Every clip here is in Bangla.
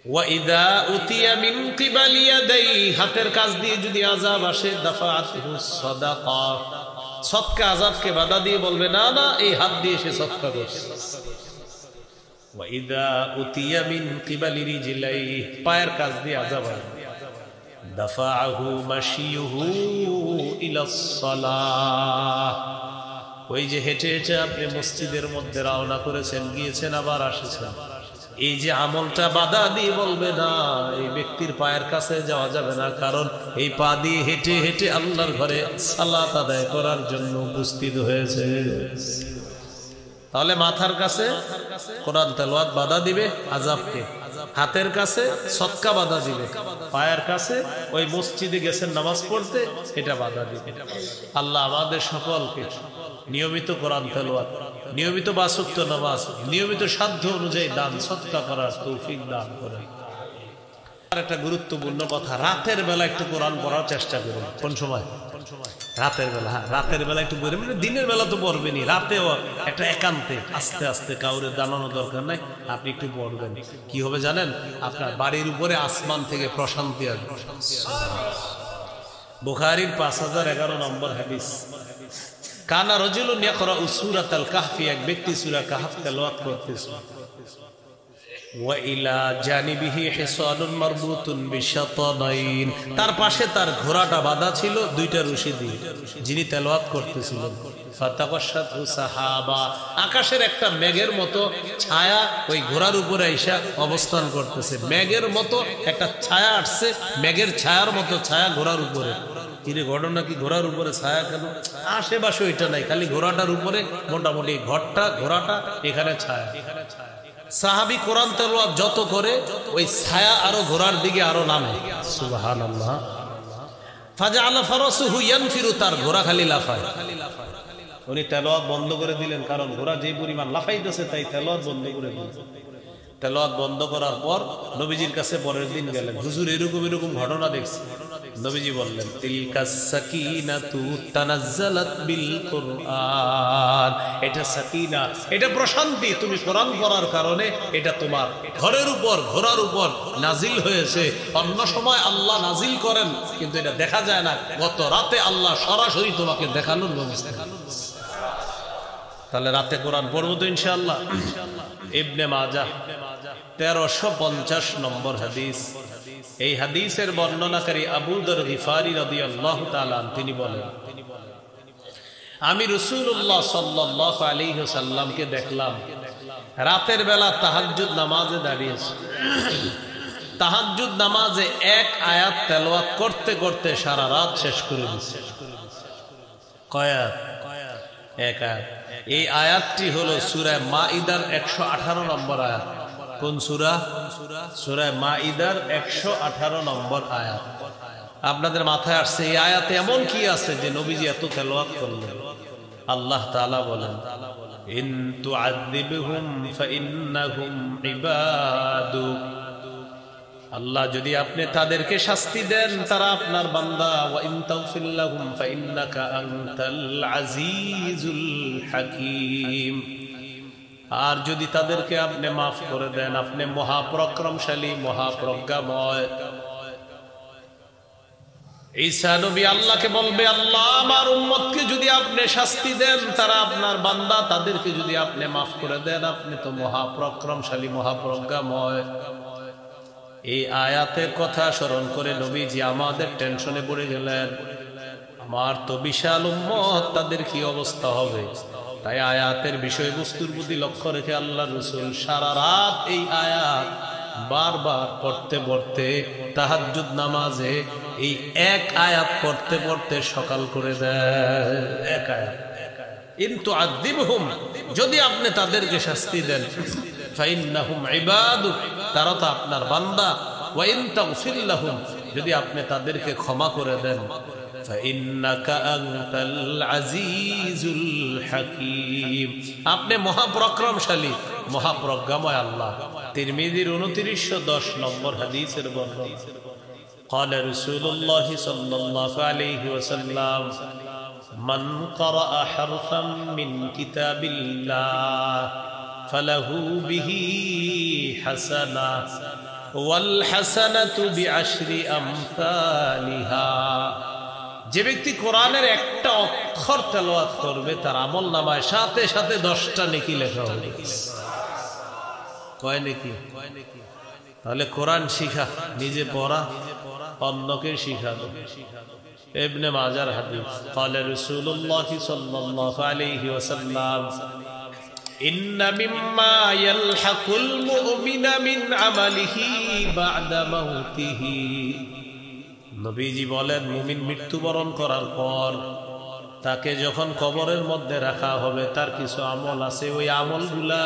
ওয়াইদা উতিয়া মিন কিবালি ইয়াদাই, হাতের কাছ দিয়ে যদি আযাব আসে, দাফাআতহু সাদাকা, সদকা আযাবকে বাধা দিয়ে বলবে না না এই হাত দিয়ে সে সদকা করছে। ওয়াইদা উতিয়া মিন কিবালি রিজলাই, পায়ের কাছ দিয়ে আযাব আসে, দাফাআহু মাশিয়ুহু ইলাস সালাহ, ওই যে হেঁটে হেঁটে আপনি মসজিদের মধ্যে রওনা করেছেন, গিয়েছেন আবার আসেছেন, এই যে আমলটা বাধা দিয়ে বলবে না এই ব্যক্তির পায়ের কাছে যাওয়া যাবে না, কারণ এই পা দিয়ে হেঁটে হেঁটে আল্লাহর ঘরে সালাত আদায় করার জন্য উপস্থিত হয়েছে। তাহলে মাথার কাছে কোরআন তেলাওয়াত বাধা দিবে আযাবকে, হাতের কাছে সদকা বাধা দিবে, পায়ের কাছে ওই মসজিদে গেছেন নামাজ পড়তে এটা বাধা দিবে। আল্লাহ আমাদের সকলকে নিয়মিত কোরআন তেলাওয়াত, নিয়মিত ৫ ওয়াক্ত নামাজ, নিয়মিত সাধ্য অনুযায়ী দান সদকা করার তৌফিক দান করেন। আর একটা গুরুত্বপূর্ণ কথা, রাতের বেলা একটু কোরআন পড়ার চেষ্টা করুন। কোন সময়? রাতের বেলা। হ্যাঁ, রাতের বেলা একটু পড়ে, মানে দিনের বেলা তো পড়বেনি, রাতেও একটা একান্তে আস্তে আস্তে, কাউরে জানানো দরকার নাই, আপনি একটু পড়বেন। কি হবে জানেন? আপনার বাড়ির উপরে আসমান থেকে প্রশান্তি আসবে। বুখারীর ৫০১১ নম্বর হাদিস, কানা রাজুলুন ইয়াকরাউ সূরাতাল কাহফি, এক ব্যক্তি সূরা কাহফ তেলাওয়াত করতেছিল, ওয়া ইলা জানিবিহি হিসানুন মারবুতুন বিশাতানাইন, তার পাশে তার ঘোড়াটা বাঁধা ছিল ২টা রশি দিয়ে, যিনি তেলাওয়াত করতেছিলেন। ফাতাকাশাতহু সাহাবা, আকাশের একটা মেঘের মতো ছায়া ওই ঘোড়ার উপরে আইসা অবস্থান করতেছে, মেঘের মতো একটা ছায়া আসছে, মেঘের ছায়ার মতো ছায়া ঘোড়ার উপরে। কিরে ঘটনা কি, ঘোড়ার উপরে ছায়া কেন? আশেপাশে ওইটা নাই, খালি ঘোড়াটার উপরে মোটামুটি ঘোড়াটা এখানে ছায়া। সাহাবী কোরআন তেলাওয়াত যত করে ওই ছায়া আরো ঘোড়ার দিকে আরো নামে। সুবহানাল্লাহ। ফাজআলা ফারাসুহু ইয়ানফিরু, তার ঘোড়া খালি লাফায়। উনি তেলাওয়াত বন্ধ করে দিলেন, কারণ ঘোড়া যে পরিমাণ লাফাইতেছে তাই তেলাওয়াত বন্ধ করে দিলেন। তেলাওয়াত বন্ধ করার পর নবীজির কাছে পরের দিন গেলেন, হুজুর এরকম এরকম ঘটনা দেখছি। নবীজি বললেন, তিলকাস সাকিনাতু তানাজ্জালাত বিল কুরআন, এটা সাকিনা, এটা প্রশান্তি, তুমি কোরআন পড়ার কারণে এটা তোমার ঘরের উপর, ঘোড়ার উপর নাজিল হয়েছে। অন্য সময় আল্লাহ নাজিল করেন কিন্তু এটা দেখা যায় না, গত রাতে আল্লাহ সরাসরি তোমাকে দেখানোর ব্যবস্থা। তাহলে রাতে কোরআন পড়বো তো ইনশাআল্লাহ। ইবনে মাজাহ ১৩৫০ নম্বর হাদিস, এই হাদিসের বর্ণনাকারী আবু যর গিফারি রাদিয়াল্লাহু তাআলা তিনি বলেন, আমি রাসূলুল্লাহ সাল্লাল্লাহু আলাইহি ওয়াসাল্লামকে দেখলাম রাতের বেলা তাহাজ্জুদ নামাজে দাঁড়িয়েছে। তাহাজ্জুদ নামাজে এক আয়াত তেলাওয়াত করতে করতে সারা রাত শেষ করে দিয়েছে। কয় আয়াত? এক আয়াত। এই আয়াতটি হলো সূরা মাইদার ১১৮ নম্বর আয়াত। কোন সূরা? সূরা মাইদার ১১৮ নম্বর আয়াত। আপনাদের মাথায় আসছে এই আয়াতে এমন কি আছে যে নবীজি এত তেলাওয়াত করলেন? আল্লাহ তাআলা বলেন, ইন তুআযিবহুম ফাইন্নাহুম ইবাদুক, আল্লাহ যদি আপনি তাদেরকে শাস্তি দেন তারা আপনার বান্দা, ওয়া ইন তাগফির লাহুম ফাইন্নাকা আনতাল আজিজুল হাকীম, আর যদি তাদেরকে আপনি মাফ করে দেন আপনি মহাপরাক্রমশালী মহাপ্রজ্ঞাময়। ঈসা নবী আল্লাহকে বলবে, আল্লাহ আমার উম্মতকে যদি আপনি শাস্তি দেন তারা আপনার বান্দা, তাদেরকে যদি আপনি মাফ করে দেন আপনি তো মহাপরাক্রমশালী মহাপ্রজ্ঞাময়। এই আয়াতের কথা স্মরণ করে নবীজি আমাদের টেনশনে পড়ে গেলেন, আমার তো বিশাল উম্মত, তাদের কি অবস্থা হবে। তাই আয়াতের বিষয়বস্তুর প্রতি লক্ষ্য রেখে আল্লাহ রাসূল সারা রাত এই আয়াত বারবার পড়তে পড়তে তাহাজ্জুদ নামাজে এই এক আয়াত পড়তে পড়তে সকাল করে দেয়। এক আয়াত, ইন তুআযিবহুম, যদি আপনি তাদেরকে শাস্তি দেন, ফাইন্নাহুম ইবাদুক, তারা তো আপনার বান্দা, ওয়া ইন তাগফির লাহুম, যদি আপনি তাদেরকে ক্ষমা করে দেন, ফাইন্নাকা আনতাল আজিজুল হাকীম, আপনি মহাপরাক্রমশালী মহাপ্রজ্ঞাময় আল্লাহ। তিরমিজির ২৯১০ নম্বর হাদিসের বর্ণনা, قال رسول الله صلى الله عليه وسلم من قرأ حرفا من كتاب الله فله به হাসানা ওয়াল হাসানাতু বিআশরি আমসালিহা। যে ব্যক্তি কোরআনের একটা অক্ষর তেলাওয়াত করবে তার আমলনামায় সাথে সাথে 10টা নেকি লেখা হবে। কয় নেকি? তাহলে কোরআন শিখা, নিজে পড়া, অন্যকে শিখানো। ইবনে মাজার হাদিস, قال رسول الله صلى الله عليه وسلم إن مما يلحق المؤمن من عمله بعد موته। নবীজি বলেন, মুমিন মৃত্যুবরণ করার পর তাকে যখন কবরের মধ্যে রাখা হবে তার কিছু আমল আছে, ওই আমলগুলা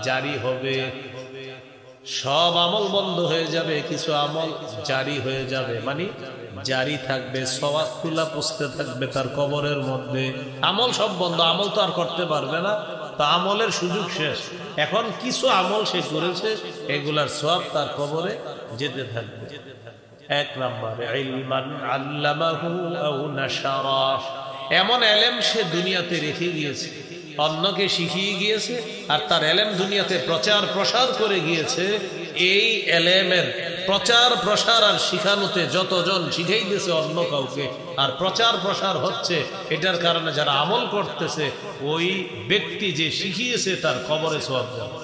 জারি হবে। সব আমল বন্ধ হয়ে যাবে, কিছু আমল জারি হয়ে যাবে, মানে জারি থাকবে, সওয়াবগুলা পৌঁছতে থাকবে তার কবরের মধ্যে। আমল সব বন্ধ, আমল তো আর করতে পারবে না, তো আমলের সুযোগ শেষ। এখন কিছু আমল সে করেছে, এগুলার সওয়াব তার কবরে যেতে থাকবে। 1 নম্বরে ইলমান আল্লামাহু আও নাশারা, এমন ইলম সে দুনিয়াতে রেখে গিয়েছে, অন্যকে শিখিয়ে গিয়েছে, আর তার ইলম দুনিয়াতে প্রচার প্রসার করে গিয়েছে। এই ইলমের প্রচার প্রসার আর শিখানোতে যতজন শিখাইতেছে অন্য কাউকে, আর প্রচার প্রসার হচ্ছে, এটার কারণে যারা আমল করতেছে ওই ব্যক্তি যে শিখিয়েছে তার কবরে সওয়াব যাবে।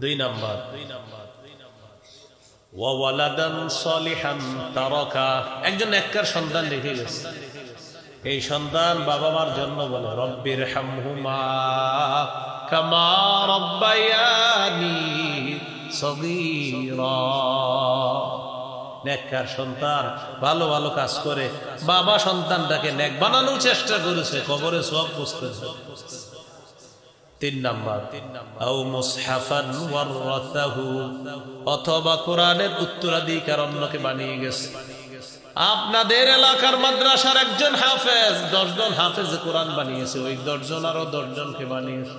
2 নম্বর ওয়া ওয়ালাদান সালিহান তারাকা, একজন নেককার সন্তান রেখে গেছে। এই সন্তান বাবা মার জন্য বলে রব্বির হামহুমা কামা রব্বায়ানি সগীরা। নেককার সন্তান ভালো ভালো কাজ করে বাবা সন্তানটাকে নেক বানানোর চেষ্টা করেছে, কবরে সওয়াব পৌঁছতেছে। 3 নম্বর আও মুসহাফান ওয়ারাসাহু, অথবা কোরআনের উত্তরাধিকার অন্যকে বানিয়ে গেছে। আপনাদের এলাকার মাদ্রাসার একজন হাফেজ 10 জন হাফেজ কোরআন বানিয়েছে, ওই 10 জন আরো 10 জনকে বানিয়েছে,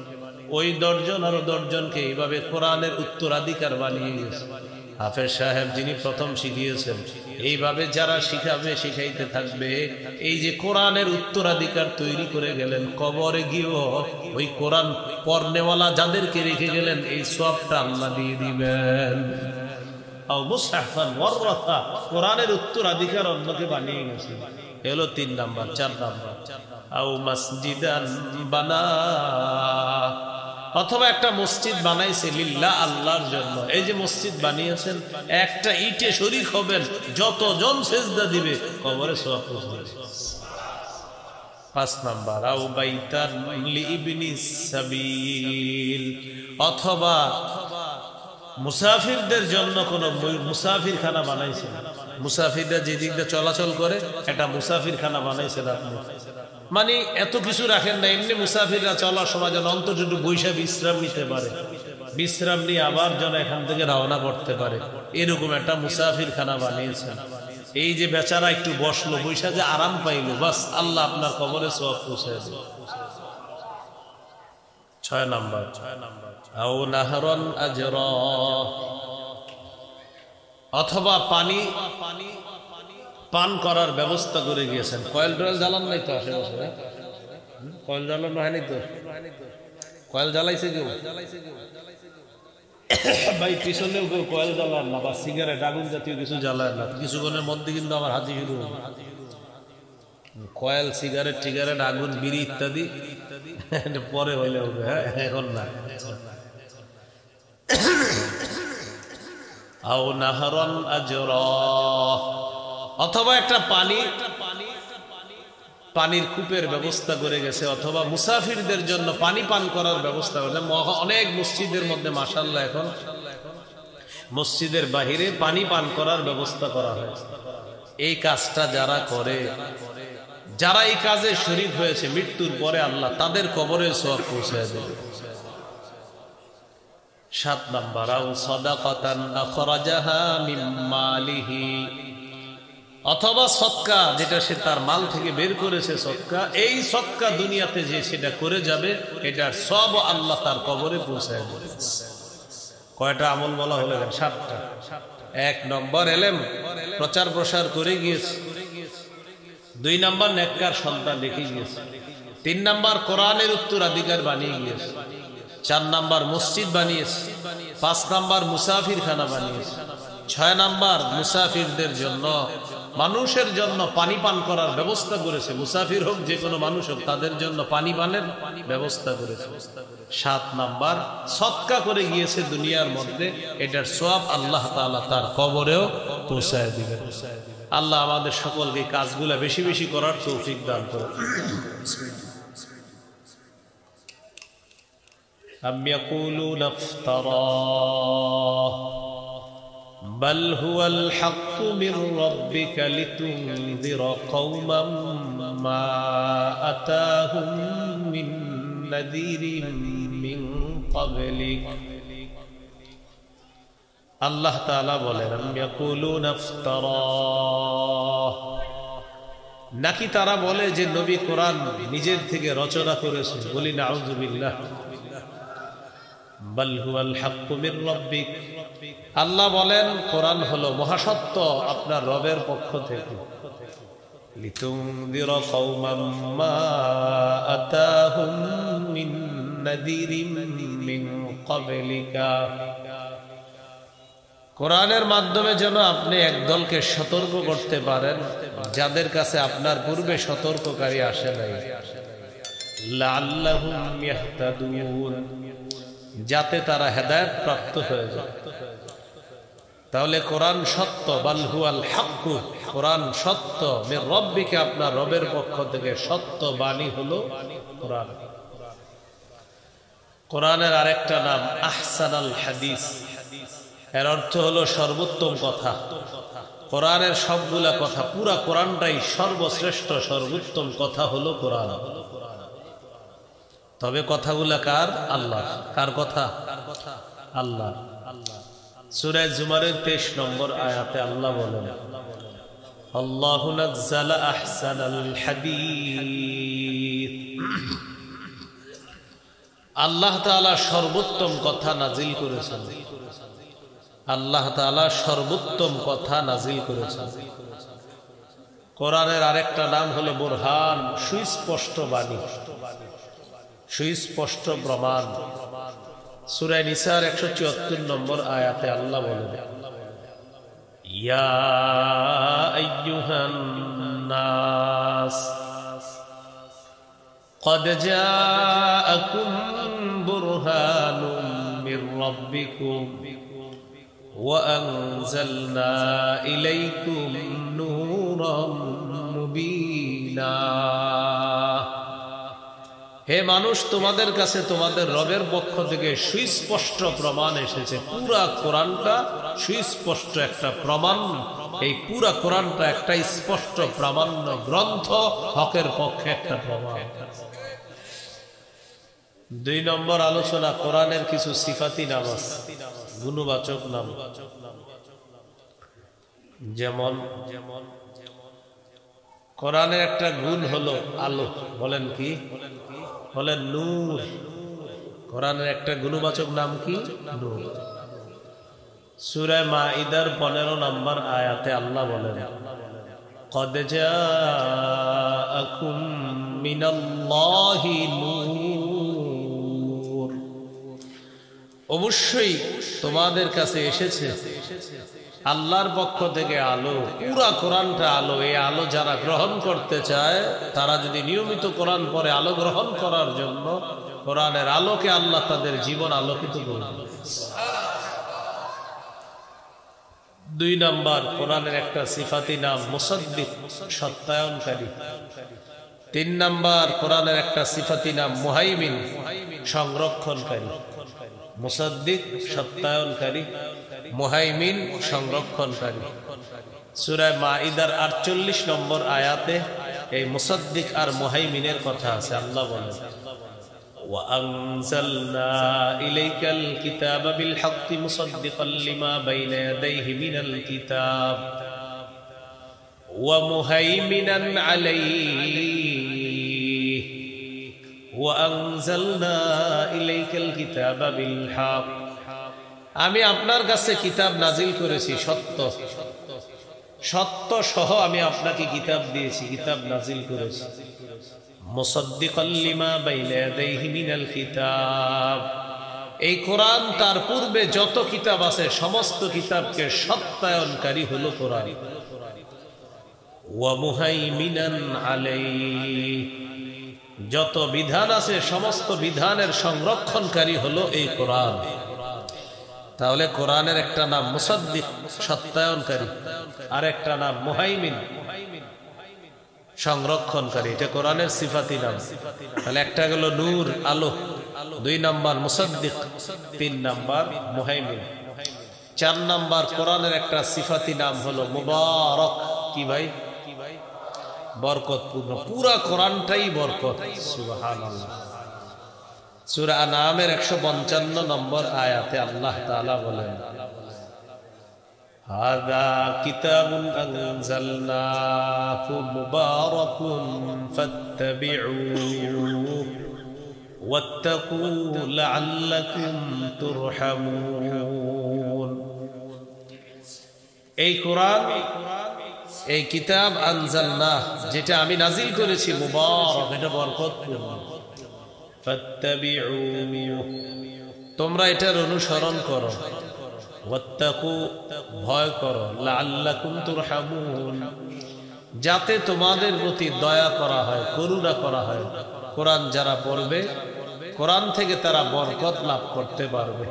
ওই 10 জন আরো 10 জনকে এইভাবে কোরআনের উত্তরাধিকার বানিয়ে গেছে। হাফেজ সাহেব যিনি প্রথম শিখিয়েছেন, এইভাবে যারা শিখাবে শিখাইতে থাকবে, এই যে কোরআনের উত্তরাধিকার তৈরি করে গেলেন, কবরে গিয়েও ওই কোরআন পড়নেওয়ালা যাদেরকে রেখে গেলেন এই সওয়াবটা আল্লাহ দিয়ে দিবেন। আও মুসহাফান ওয়ারাসা, কোরআনের উত্তরাধিকার অন্যকে বানিয়ে গেছে, এলো 3 নাম্বার। 4 নাম্বার আও মসজিদান বানা, অথবা একটা মসজিদ বানাইছে লিল্লাহ, আল্লাহর জন্য। এই যে মসজিদ বানিয়েছেন, একটা ইটে শরীক হবেন, যতজন সিজদা দিবে কবরে সওয়াব পৌঁছবে। 5 নাম্বার আও বাইতান লিইবনিস সাবিল, অথবা মুসাফিরদের জন্য কোন মুসাফিরখানা বানাইছেন, মুসাফিররা যে দিক দিয়ে চলাচল করে একটা মুসাফিরখানা বানাইছেন আপনি, মানে এত কিছু রাখেন না, এমনি মুসাফিররা চলার সময় যেন অন্তত একটু বৈশা বিশ্রাম নিতে পারে, বিশ্রাম নিয়ে আবার যেন এখান থেকে রওনা করতে পারে, এরকম একটা মুসাফিরখানা বানিয়েছেন। এই যে বেচারা একটু বসলো, বৈশা যে আরাম পাইলো, বাস আল্লাহ আপনার কবরে সওয়াব পৌঁছে দেবে। 6 নাম্বার আও নাহরান আজরা, অথবা পানি পান করার ব্যবস্থা করে গিয়েছেন। কয়েল টয়েল জ্বালান নাই তো আশেপাশে? কয়েল জ্বালানো হয়নি তো? কয়েল জ্বালাইছে কেউ? ভাই পিছনেও কেউ কয়েল জ্বালান না, বা সিগারেট আগুন জাতীয় কিছু জ্বালায় না, কিছুক্ষণের মধ্যে কিন্তু আমার হাতি শুরু হবে। কয়েল, সিগারেট, টিগারেট, আগুন, বিড়ি ইত্যাদি পরে হইলে হবে, হ্যাঁ, এখন না। আও নাহরান আজরা, অথবা একটা পানির কূপের ব্যবস্থা করে গেছে, অথবা মুসাফিরদের জন্য পানি পান করার ব্যবস্থা করেছে। অনেক মসজিদের মধ্যে মাশাআল্লাহ এখন মসজিদের বাহিরে পানি পান করার ব্যবস্থা করা হয়। এই কাজটা যারা করে, যারা এই কাজে শরীক হয়েছে, মৃত্যুর পরে আল্লাহ তাদের কবরে সওয়াব পৌঁছায় দেবে। 7 নাম্বার আও সাদাকাতান আখরাজাহা মিন মালিহি, অথবা সদকা, যেটা সে তার মাল থেকে বের করেছে সদকা, এই সদকা দুনিয়াতে যে সেটা করে যাবে, এটার সব আল্লাহ তার কবরে পৌঁছায় দেবে। কয়টা আমল বলা হলো? 7টা। 1 নম্বর ইলম প্রচার প্রসার করে গিয়েছে, 2 নম্বর নেককার সন্তান রেখে গিয়েছে, 3 নম্বর কোরআনের উত্তরাধিকার বানিয়ে গিয়েছে, 4 নাম্বার মসজিদ বানিয়েছে, 5 নাম্বার মুসাফিরখানা বানিয়েছে, 6 নাম্বার মুসাফিরদের জন্য মানুষের জন্য পানি পান করার ব্যবস্থা করেছে, মুসাফির হোক যে কোনো মানুষ হোক তাদের জন্য পানি পানের ব্যবস্থা করেছে। 7 নাম্বার সদকা করে গিয়েছে দুনিয়ার মধ্যে, এটার সওয়াব আল্লাহ তাআলা তার কবরেও পৌঁছায় দিবেন। আল্লাহ আমাদের সকলকে কাজগুলো বেশি বেশি করার তৌফিক দান করুন। আম ইয়াকুলুনা ইফতারাহ বাল হুয়াল হাক্কু মির রাব্বিকা লিতুনযিরা কওমান মা আতাহুম মিন নাযীরিন মিন ক্বাবলিক। আল্লাহ তাআলা বলেন আম ইয়াকুলুনা ইফতারাহ, নাকি তারা বলে যে নবী কোরআন নিজের থেকে রচনা করেছে? বলি নাউযুবিল্লাহ। বাল হুয়াল হাক্কু মির রাব্বিক, আল্লাহ বলেন কোরআন হলো মহাসত্য আপনার রবের পক্ষ থেকে। লিতুনযিরা কওমান মা আতাহুম মিন নাযীরিন মিন ক্বাবলিকা, কোরআনের মাধ্যমে যেন আপনি একদলকে সতর্ক করতে পারেন যাদের কাছে আপনার পূর্বে সতর্ককারী আসে নাই। লাআল্লাহুম ইয়াহতাদুন, যাতে তারা হেদায়েত প্রাপ্ত হয়ে যায়। তাহলে কোরআন সত্য, বাল হুয়াল হাক্কু, কোরআন সত্য, মির রাব্বিকা, আপনার রবের পক্ষ থেকে সত্য বাণী হলো কোরআন। কোরআনের আরেকটা নাম আহসানুল হাদিস, এর অর্থ হলো সর্বোত্তম কথা। কোরআনের সবগুলা কথা, পুরা কোরআনটাই সর্বশ্রেষ্ঠ সর্বোত্তম কথা হলো কোরআন। তবে কথাগুলা কার? আল্লাহ। কার কথা? আল্লাহ। সূরা জুমারের 23 নম্বর আয়াতে আল্লাহ বলেন আল্লাহু নাযালা আহসানাল হাদিস, আল্লাহ তাআলা সর্বোত্তম কথা নাজিল করেছেন। আল্লাহ তাআলা সর্বোত্তম কথা নাজিল করেছেন। কোরআনের আরেকটা নাম হলো বুরহান, সুস্পষ্ট বাণী, সুস্পষ্ট প্রমাণ। সূরা নিসার 174 নম্বর আয়াতে আল্লাহ বলেন ইয়া আইয়ুহান নাস قد جاءكم برهان من ربكم وأنزلنا إليكم نورا مبينا। হে মানুষ, তোমাদের কাছে তোমাদের রবের পক্ষ থেকে সুস্পষ্ট প্রমাণ এসেছে। পুরা কোরআনটা সুস্পষ্ট একটা প্রমাণ, এই পুরা কোরআনটা একটা স্পষ্ট প্রামাণ্য গ্রন্থ, হকের পক্ষে একটা প্রমাণ। 2 নম্বর আলোচনা, কোরআনের কিছু সিফাতি নাম আছে, গুণবাচক নাম। যেমন কোরআনের একটা গুণ হলো আলো, বলেন কি? বলেন নূর। কোরআনের একটা গুণবাচক নাম কি? নূর। সূরা মাইদার 15 নম্বর আয়াতে আল্লাহ বলেন قد جاءكم من الله নূর, অবশ্যই তোমাদের কাছে এসেছে আল্লাহর পক্ষ থেকে আলো। পুরা কোরআনটা আলো। এই আলো যারা গ্রহণ করতে চায়, তারা যদি নিয়মিত কোরআন পড়ে আলো গ্রহণ করার জন্য, কোরআনের আলোকে আল্লাহ তাদের জীবন আলোকিত করবে। 2 নাম্বার, কোরআনের একটা সিফাতি নাম মুসাদ্দিক, সত্যায়নকারী। 3 নাম্বার, কোরআনের একটা সিফাতি নাম মুহাইমিন, সংরক্ষণকারী। মুসাদ্দিক, সত্যায়নকারী, মুহাইমিন, সংরক্ষণকারী। সূরা মাইদার 48 নম্বর আয়াতে এই মুসাদ্দিক আর মুহাইমিনের কথা আছে। আল্লাহ বলেন وأنزلنا إليك الكتاب بالحق مصدقا لما بين يديه من الكتاب ومهيمنا عليه وأنزلنا إليك الكتاب بالحق। আমি আপনার কাছে কিতাব নাজিল করেছি সত্য, সত্য সহ আমি আপনাকে কিতাব দিয়েছি, কিতাব নাজিল করেছি। মুসাদ্দিকাল লিমা বাইনা ইয়াদাইহি মিনাল কিতাব, এই কোরআন তার পূর্বে যত কিতাব আছে সমস্ত কিতাবকে সত্যায়নকারী হলো কোরআন। ওয়া মুহাইমিনান আলাইহি, যত বিধান আছে সমস্ত বিধানের সংরক্ষণকারী হলো এই কোরআন। তাহলে কোরআনের একটা নাম মুসাদ্দিক, সত্যায়নকারী, আর একটা নাম মুহাইমিন, সংরক্ষণকারী। এটা কোরআনের সিফাতি নাম। তাহলে একটা গেল নূর, আলো, 2 number Musaddiq, 3 number Muhaimin. 4 number কোরআনের একটা সিফাতি নাম হলো মুবারক। কি ভাই? বরকতপূর্ণ। পুরা কোরআনটাই বরকত। সুবহানাল্লাহ। সূরা আনআমের 155 নম্বর আয়াতে আল্লাহ তাআলা বলেন, হাযা কিতাবুন আনজালনাহু মুবারাকুন ফাত্তাবিউহু ওয়াত্তাকু লাআল্লাকুম তুরহামুন। এই কোরআন, এই কিতাব আনজালনাহ, যেটা আমি নাজিল করেছি, মুবারক, এটা বরকতপূর্ণ। ফাত্তাবিউহু, তোমরা এটার অনুসরণ করো। ওয়াত্তাকু, ভয় করো। লাআল্লাকুম তুরহামুন, যাতে তোমাদের প্রতি দয়া করা হয়, করুণা করা হয়। কোরআন যারা পড়বে, কোরআন থেকে তারা বরকত লাভ করতে পারবে।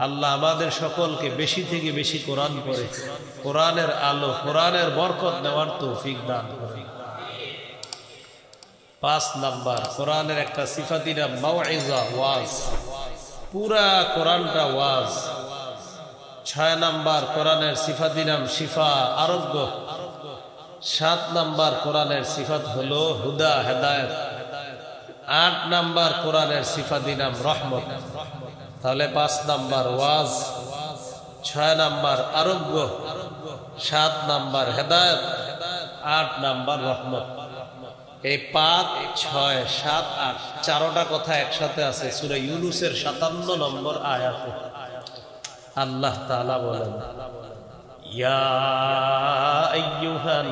আল্লাহ আমাদের সকলকে বেশি থেকে বেশি কোরআন পড়ে কোরআনের আলো, কোরআনের বরকত নেওয়ার তৌফিক দান করে। 5 নাম্বার কোরআনের একটা সিফাতি নাম মাউইজা, ওয়াজ। পুরা কোরআনটা ওয়াজ। 6 নাম্বার কোরআনের সিফাতি নাম শিফা, আরোগ্য। 7 নাম্বার কোরআনের সিফাত হলো হুদা, হেদায়েত। 8 নাম্বার কোরআনের সিফাতি নাম রহমত। তাহলে 5 নাম্বার ওয়াজ, 6 নাম্বার আরোগ্য, 7 নাম্বার হেদায়েত, 8 নাম্বার রহমত। এই 5, 6, 7, 8 চারোটা কথা একসাথে আছে সূরা ইউনূসের 57 নম্বর আয়াতে। আল্লাহ তাআলা বলেন, ইয়া আইয়ুহান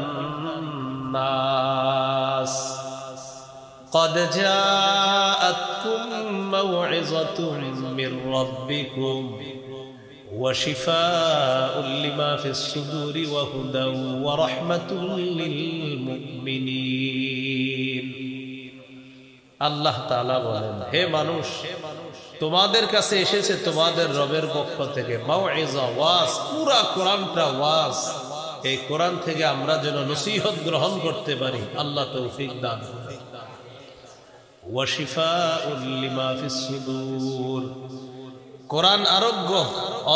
নাস قد جاءتكم موعظة من ربكم وشفاء لما في الصدور وهدى ورحمة للمؤمنين। আল্লাহ তাআলা বলেন, হে মানুষ, তোমাদের কাছে এসেছে তোমাদের রবের পক্ষ থেকে মাউইজা, ওয়াজ। পুরা কোরআনটা ওয়াজ। এই কোরআন থেকে আমরা যেন নসিহত গ্রহণ করতে পারি, আল্লাহ তৌফিক দান করুন। ওয়াশিফাউল লিমা ফিস সুদূর, কোরআন আরোগ্য।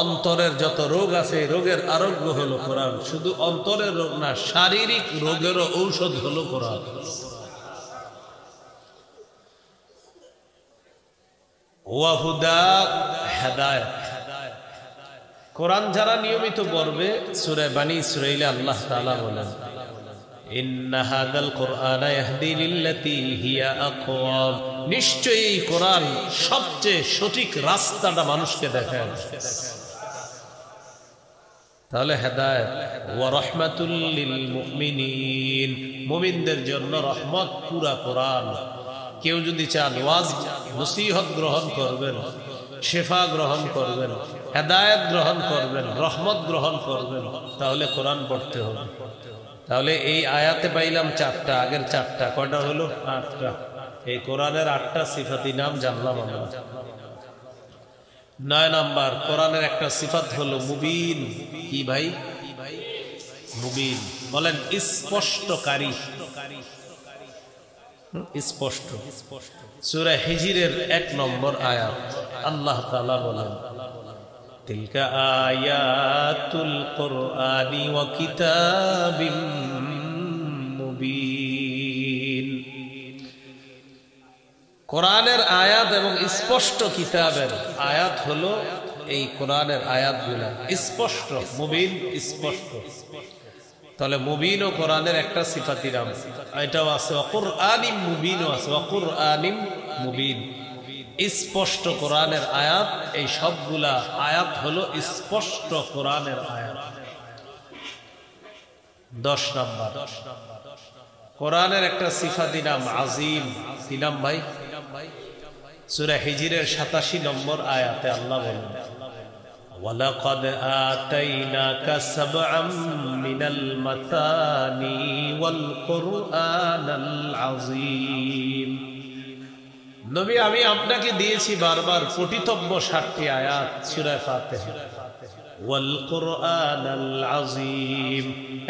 অন্তরের যত রোগ আছে, রোগের আরোগ্য হলো কোরআন। শুধু অন্তরের রোগ না, শারীরিক রোগেরও ঔষধ হলো কোরআন। ওয়া হুদা, হেদায়েত। কোরআন যারা নিয়মিত পড়বে, সূরা বনী ইসরাঈলে আল্লাহ তাআলা বলেন, ইন্না হাযাল কুরআনা ইয়াহদি লিল্লাতী হিয়া আকওয়াম, নিশ্চয়ই কোরআন সবচেয়ে সঠিক রাস্তাটা মানুষকে দেখায়। তাহলে হেদায়েত। ওয়া রাহমাতুল লিল মুমিনিন, মুমিনদের জন্য রহমত পুরা কোরআন। কেউ যদি চান ওয়াজ নসিহত গ্রহণ করবেন, শিফা গ্রহণ করবেন, হেদায়েত গ্রহণ করবেন, রহমত গ্রহণ করবেন, তাহলে কোরআন পড়তে হবে। তাহলে এই আয়াতে পাইলাম 4টা, আগের 4টা কয়টা হলো? 8টা। এই কোরআনের 8টা সিফাতি নাম জানলাম আমরা। 9 নাম্বার কোরআনের একটা সিফাত হলো মুবিন। কি ভাই? মুবিন। বলেন স্পষ্টকারী, স্পষ্ট। সূরা হিজরের 1 নম্বর আয়াত আল্লাহ তাআলা বলেন, তিলকা আয়াতুল কুরআনি ওয়া কিতাবিম মুবিন। কোরআনের আয়াত এবং স্পষ্ট কিতাবের আয়াত হলো এই কোরআনের আয়াতগুলো স্পষ্ট, মুবিন, স্পষ্ট। তাহলে মুবিন ও কোরআনের একটা সিফাতি নাম, এটাও আছে। কুরআনিম মুবিনও আছে, কুরআনিম মুবিন, স্পষ্ট কোরআনের আয়াত। এই সবগুলা আয়াত হলো স্পষ্ট কোরআনের আয়াত। 10 নাম্বার কোরআনের একটা সিফাতি নাম আজিম। কি নাম ভাই? সূরা হিজরের 87 নম্বর আয়াতে আল্লাহ বলেন ওয়ালাকাদ আতাইনাকা সাবআম মিনাল মাতানি ওয়াল কুরআনাল আযীম। নবী আমি আপনাকে দিয়েছি বারবার পঠিতব্য 60টি আয়াত সূরা ফাতিহা ওয়াল কুরআনাল আযীম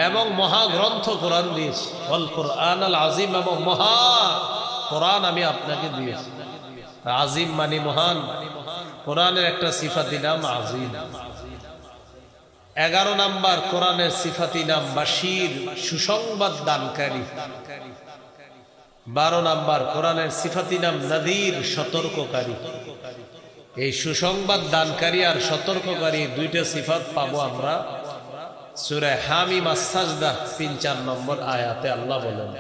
এবং মহাগ্রন্থ কোরআন দিয়েছি ওয়াল কুরআনাল আযীম এবং মহা কোরআন আমি আপনাকে দিয়েছি। আজিম মানে মহান। কোরআনের একটা সিফাতি নাম আজিম। 11 নাম্বার কোরআনের সিফাতি নাম বাশির সুসংবাদ দানকারী। 12 নাম্বার কোরআনের সিফাতি নাম নাযীর সতর্ককারী। এই সুসংবাদ দানকারী আর সতর্ককারী দুইটা সিফাত পাবো আমরা সূরা হামিম আস-সাজদা 3-4 নম্বর আয়াতে আল্লাহ বলেন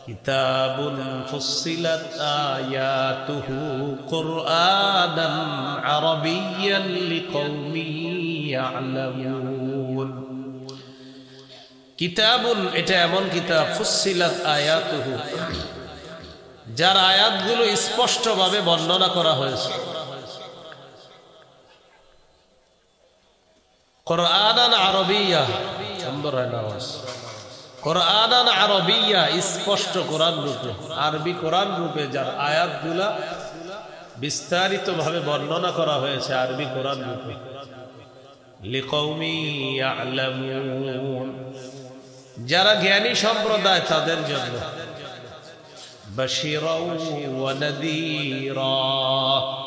কিতাবুন ফুসসিলাত আয়াতুহু কুরআনান আরাবিয়্যান লিকাওমিন ইয়ালামুন। কিতাবুন এটা এমন কিতাব ফুসসিলাত আয়াতুহু যার আয়াতগুলো স্পষ্টভাবে বর্ণনা করা হয়েছে। কুরআনান আরাবিয়্যা সুন্দর হয় না আওয়াজ। কুরআনান আরাবিয়্যা স্পষ্ট কোরআন রূপে আরবি কোরআন রূপে যার আয়াতগুলা বিস্তারিতভাবে বর্ণনা করা হয়েছে আরবি কোরআন রূপে লিকাওমিন ইয়ালামুন যারা জ্ঞানী সম্প্রদায় তাদের জন্য বাশীরা ওয়া নাযীরা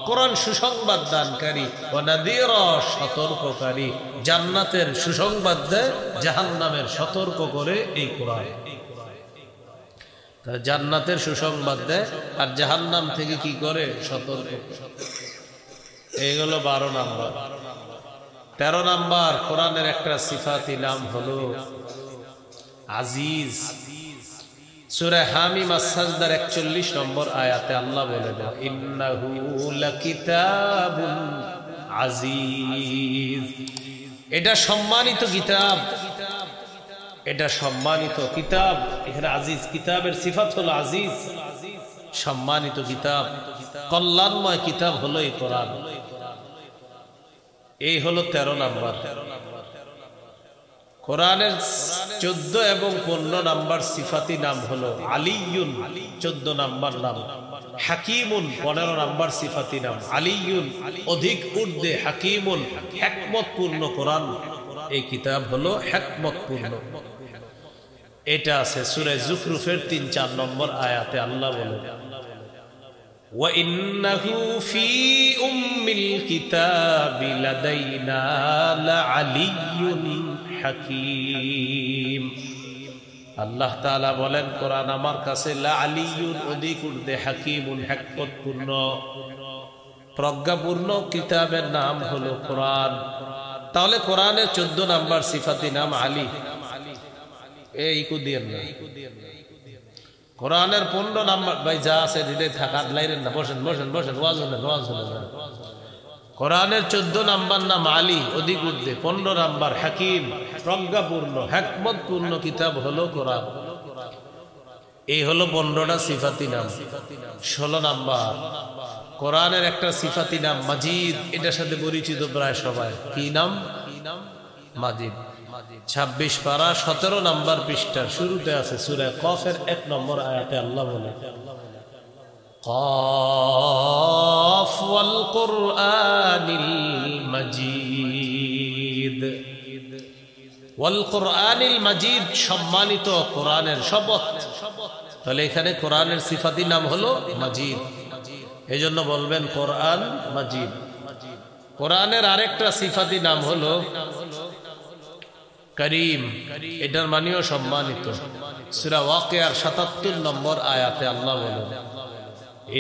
কোরআন সুসংবাদ দানকারী ওয়া নাযীরা সতর্ককারী জান্নাতের সুসংবাদ দেয় জাহান্নামের সতর্ক করে এই কোরআন। জান্নাতের সুসংবাদ দেয় আর জাহান্নাম থেকে কি করে সতর্ক। এইগুলো 12 নাম্বার। 13 নাম্বার কোরআনের একটা সিফাতি নাম হলো আজিজ। সূরা হামিম আস-সাজদার 41 নম্বর আয়াতে আল্লাহ বলেন ইন্নাহু লাকিতাবুন আজিজ। এটা সম্মানিত কিতাব, এটা সম্মানিত কিতাব। এখানে আজিজ কিতাবের সিফাত হলো আজিজ, সম্মানিত কিতাব, কল্যাণময় কিতাব হলো এই কোরআন। এই হলো 13 নাম্বার। কোরআনের 14 এবং 15 নাম্বার সিফাতি নাম হলো আলিয়ুন 14 নাম্বার নাম, হাকিমুন 15 নাম্বার সিফাতি নাম আলিয়ুন অধিক ঊর্ধ্বে, হাকিমুন হিকমতপূর্ণ কোরআন। এই কিতাব হলো হিকমতপূর্ণ। এটা আছে সূরা যুখরুফের 3-4 নম্বর আয়াতে আল্লাহ বলেন ওয়া ইন্নাহু ফি উম্মিল কিতাবি লাদাইনা লাআলিয়্যুন হাকীম। আল্লাহ তাআলা বলেন কোরআন আমার কাছে লাআলিয়্যুন অধিক ঊর্ধ্বে, হাকীমুন হিকমতপূর্ণ প্রজ্ঞাপূর্ণ কিতাবের নাম হলো কোরআন। তাহলে কোরআনের 14 নাম্বার সিফাতি নাম আলী। এই কুদিয়েন না। কোরআনের 15 নাম্বার ভাই যা আছে হৃদয় থাকা লাইরেন না, বসেন বসেন বসেন, ওয়াজ হলেন ওয়াজ হলেন। কোরআনের 14 নাম্বার নাম আলী অধিক ঊর্ধ্বে, 15 নাম্বার হাকিম প্রজ্ঞাপূর্ণ হিকমতপূর্ণ কিতাব হলো কোরআন। এই হলো 15টা সিফাতি নাম। 16 নাম্বার কোরআনের একটা সিফাতি নাম মাজিদ। এটার সাথে পরিচিত প্রায় সবাই। কি নাম? মাজিদ। 26 পারা 17 নাম্বার পৃষ্ঠার শুরুতে আছে সূরা কফের 1 নম্বর আয়াতে আল্লাহ বলে কফ ওয়াল কুরআনিল মাজিদ। ওয়াল কুরআনিল মাজিদ সম্মানিত কোরআনের শপথ। তাহলে এখানে কোরআনের সিফাতি নাম হলো মাজিদ, এজন্য বলবেন কোরআন মাজিদ। কোরআনের আরেকটা সিফাতি নাম হলো করিম, এটার মানেও সম্মানিত। সূরা ওয়াকিয়ার 77 নম্বর আয়াতে আল্লাহ বলেন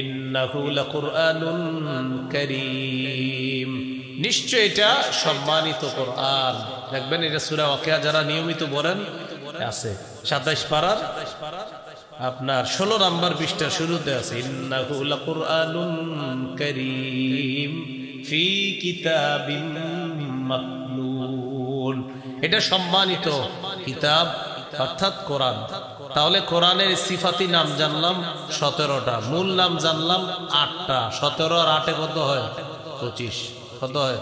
ইন্নাহু লাকুরআনুন কারীম, নিশ্চয় এটা সম্মানিত কোরআন। দেখবেন এটা সূরা ওয়াকিয়া যারা নিয়মিত পড়েন আছে 27 পারার আপনার 16 নম্বর পৃষ্ঠা শুরুতে আছে ইন্নাহু লাকুরআনুন কারীম ফি কিতাবিম মাকনুন। এটা সম্মানিত কিতাব অর্থাৎ কোরআন। তাহলে কোরআনের সিফাতি নাম জানলাম 17টা, মূল নাম জানলাম 8টা। 17 আর 8 কত হয়? 25। কত হয়?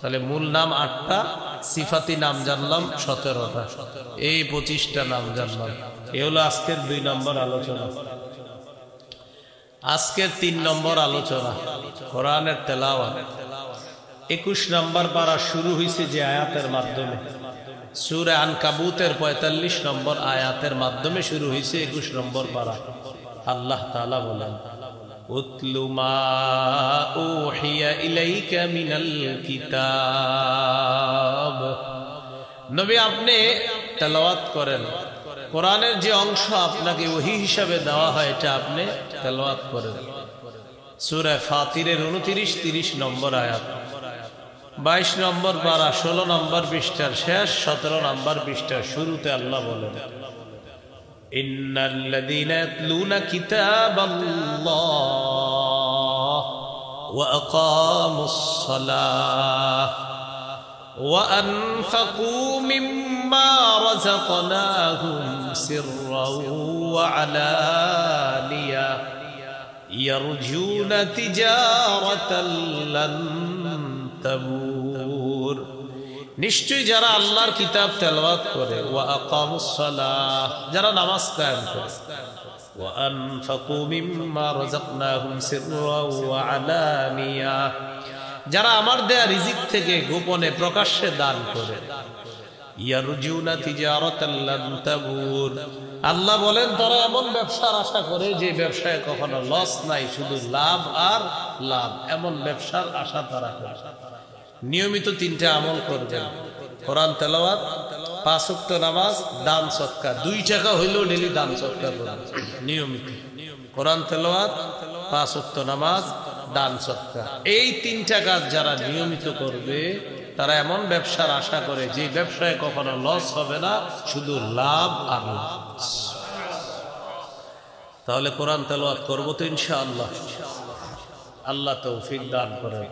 তাহলে মূল নাম 8টা, সিফাতি নাম জানলাম 17টা, এই 25টা নাম জানলাম। এ হলো আজকের 2 নম্বর আলোচনা। আজকের 3 নম্বর আলোচনা কোরআনের তেলাওয়াত। 21 নম্বর পারা শুরু হয়েছে যে আয়াতের মাধ্যমে, সূরা আনকাবুতের 45 নম্বর আয়াতের মাধ্যমে শুরু হয়েছে 21 নম্বর পারা। আল্লাহ তাআলা বলেন, উতলু মা উহিয়া ইলাইকা মিনাল কিতাব। নবী আপনি তেলাওয়াত করেন, কোরআনের যে অংশ আপনাকে ওহী হিসাবে দেওয়া হয় এটা আপনি তেলাওয়াত করেন। সূরা ফাতিরের 29-30 নম্বর আয়াত, 22 নম্বর পারা 16 নম্বর পৃষ্ঠার শেষ, 17 নম্বর পৃষ্ঠার শুরুতে আল্লাহ বলেন, ইন্নাল্লাযীনা ইয়াতলুনা কিতাবাল্লাহ ওয়া আকামুস সালাহ ওয়া আনফাকু মিম্মা রাযাকনাহুম সিররাও ওয়া আলানিয়া ইয়ারজুনা তিজারাতাল লান তাবুর। নিশ্চয়ই যারা আল্লাহর কিতাব তেলাওয়াত করে, ওয়া আকামুস সালাহ, যারা নামাজ কায়েম করে, ওয়া আনফাকু মিম্মা রাযাকনাহুম সিররাও ওয়া আলানিয়া, যারা আমার দেয়া রিজিক থেকে গোপনে প্রকাশ্যে দান করে, ইয়ারজুনা তিজারাতাল লান তাবুর, আল্লাহ বলেন তারা এমন ব্যবসার আশা করে যে ব্যবসায় কখনো লস নাই, শুধু লাভ আর লাভ, এমন ব্যবসার আশা তারা করে। নিয়মিত 3টা আমল করবেন, কোরআন তেলাওয়াত, 5 ওয়াক্ত নামাজ, দান সদকা। 2 টাকা হইলেও ডেইলি দান সদকা করবেন নিয়মিত। কোরআন তেলাওয়াত, 5 ওয়াক্ত নামাজ, দান সদকা, এই 3টা কাজ যারা নিয়মিত করবে তারা এমন ব্যবসার আশা করে যে ব্যবসায় কখনো লস হবে না, শুধু লাভ আর লাভ। তাহলে কোরআন তেলাওয়াত করব তো ইনশাআল্লাহ। আল্লাহ তৌফিক দান করেন।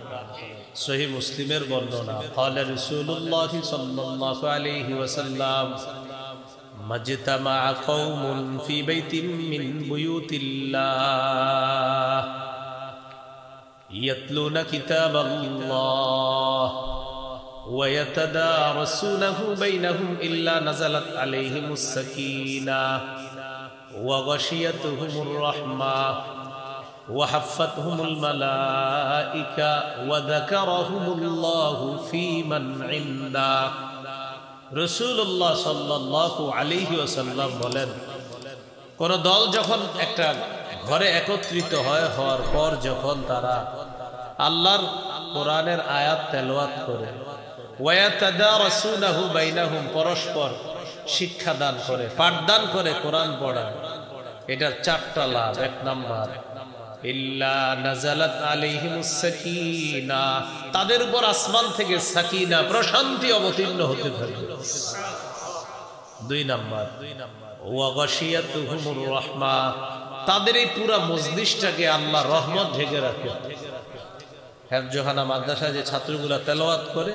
সহিহ মুসলিমের বর্ণনা, ক্বালা রাসূলুল্লাহ সাল্লাল্লাহু আলাইহি ওয়াসাল্লাম, মাজতামা কওমুন ফি বাইতিন মিন বুয়ুতিল্লাহ ইয়াতলুনা কিতাবাল্লাহ ওয়া ইয়াতাদারাসুনাহু বাইনাহুম ইল্লা নাযালাত আলাইহিমুস সাকিনাহ ওয়া গাশিয়াতুহুমুর রাহমাহ وحفتهم الملائكة وذكرهم الله في من عنده। রাসূলুল্লাহ সাল্লাল্লাহু আলাইহি ওয়াসাল্লাম বলেন, কোন দল যখন একটা ঘরে একত্রিত হওয়ার পর যখন তারা আল্লাহর কোরআনের আয়াত তেলাওয়াত করে, ওয়া ইয়াতাদারাসুনাহু বাইনাহুম, পরস্পর শিক্ষা দান করে, পাঠদান করে, কোরআন পড়ায়, এটার 4টা লাভ। 1 নাম্বার, ইল্লা নাযালাত আলাইহিমুস সাকিনাহ, তাদের উপর আসমান থেকে সাকিনা, প্রশান্তি অবতীর্ণ হতে থাকবে। 2 নাম্বার, ওয়া গাশিয়াতুহুমুর রাহমাহ, তাদের এই পুরা মজলিসটাকে আল্লাহ রহমত ঢেকে রাখে। হেফজখানা মাদ্রাসায় যে ছাত্রগুলা তেলাওয়াত করে,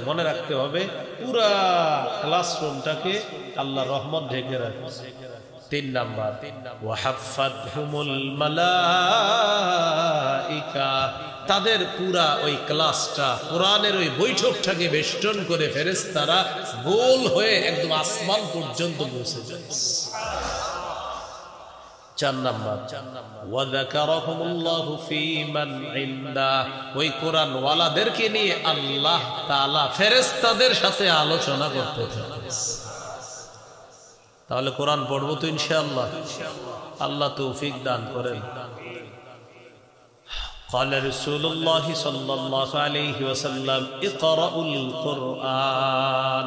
মনে রাখতে হবে পুরা ক্লাসরুমটাকে আল্লাহ রহমত ঢেকে রাখে। 3 নাম্বার, ওয়াহাফাতহুমুল মালাইকা, তাদের পুরা ওই ক্লাসটা, কোরআনের ওই বৈঠকটাকে বেষ্টন করে ফেরেশতারা গোল হয়ে একদম আসমান পর্যন্ত পৌঁছে যায়। 4 নাম্বার, ওয়া যাকারাহুমুল্লাহু ফী মান ইনদাহ, ওই কোরআন ওয়ালাদেরকে নিয়ে আল্লাহ তাআলা ফেরেশতাদের সাথে আলোচনা করতে থাকেন। তাহলে কোরআন পড়বো তো ইনশাআল্লাহ। আল্লাহ তৌফিক দান করেন। قال رسول الله صلى الله عليه وسلم اقرأوا القرآن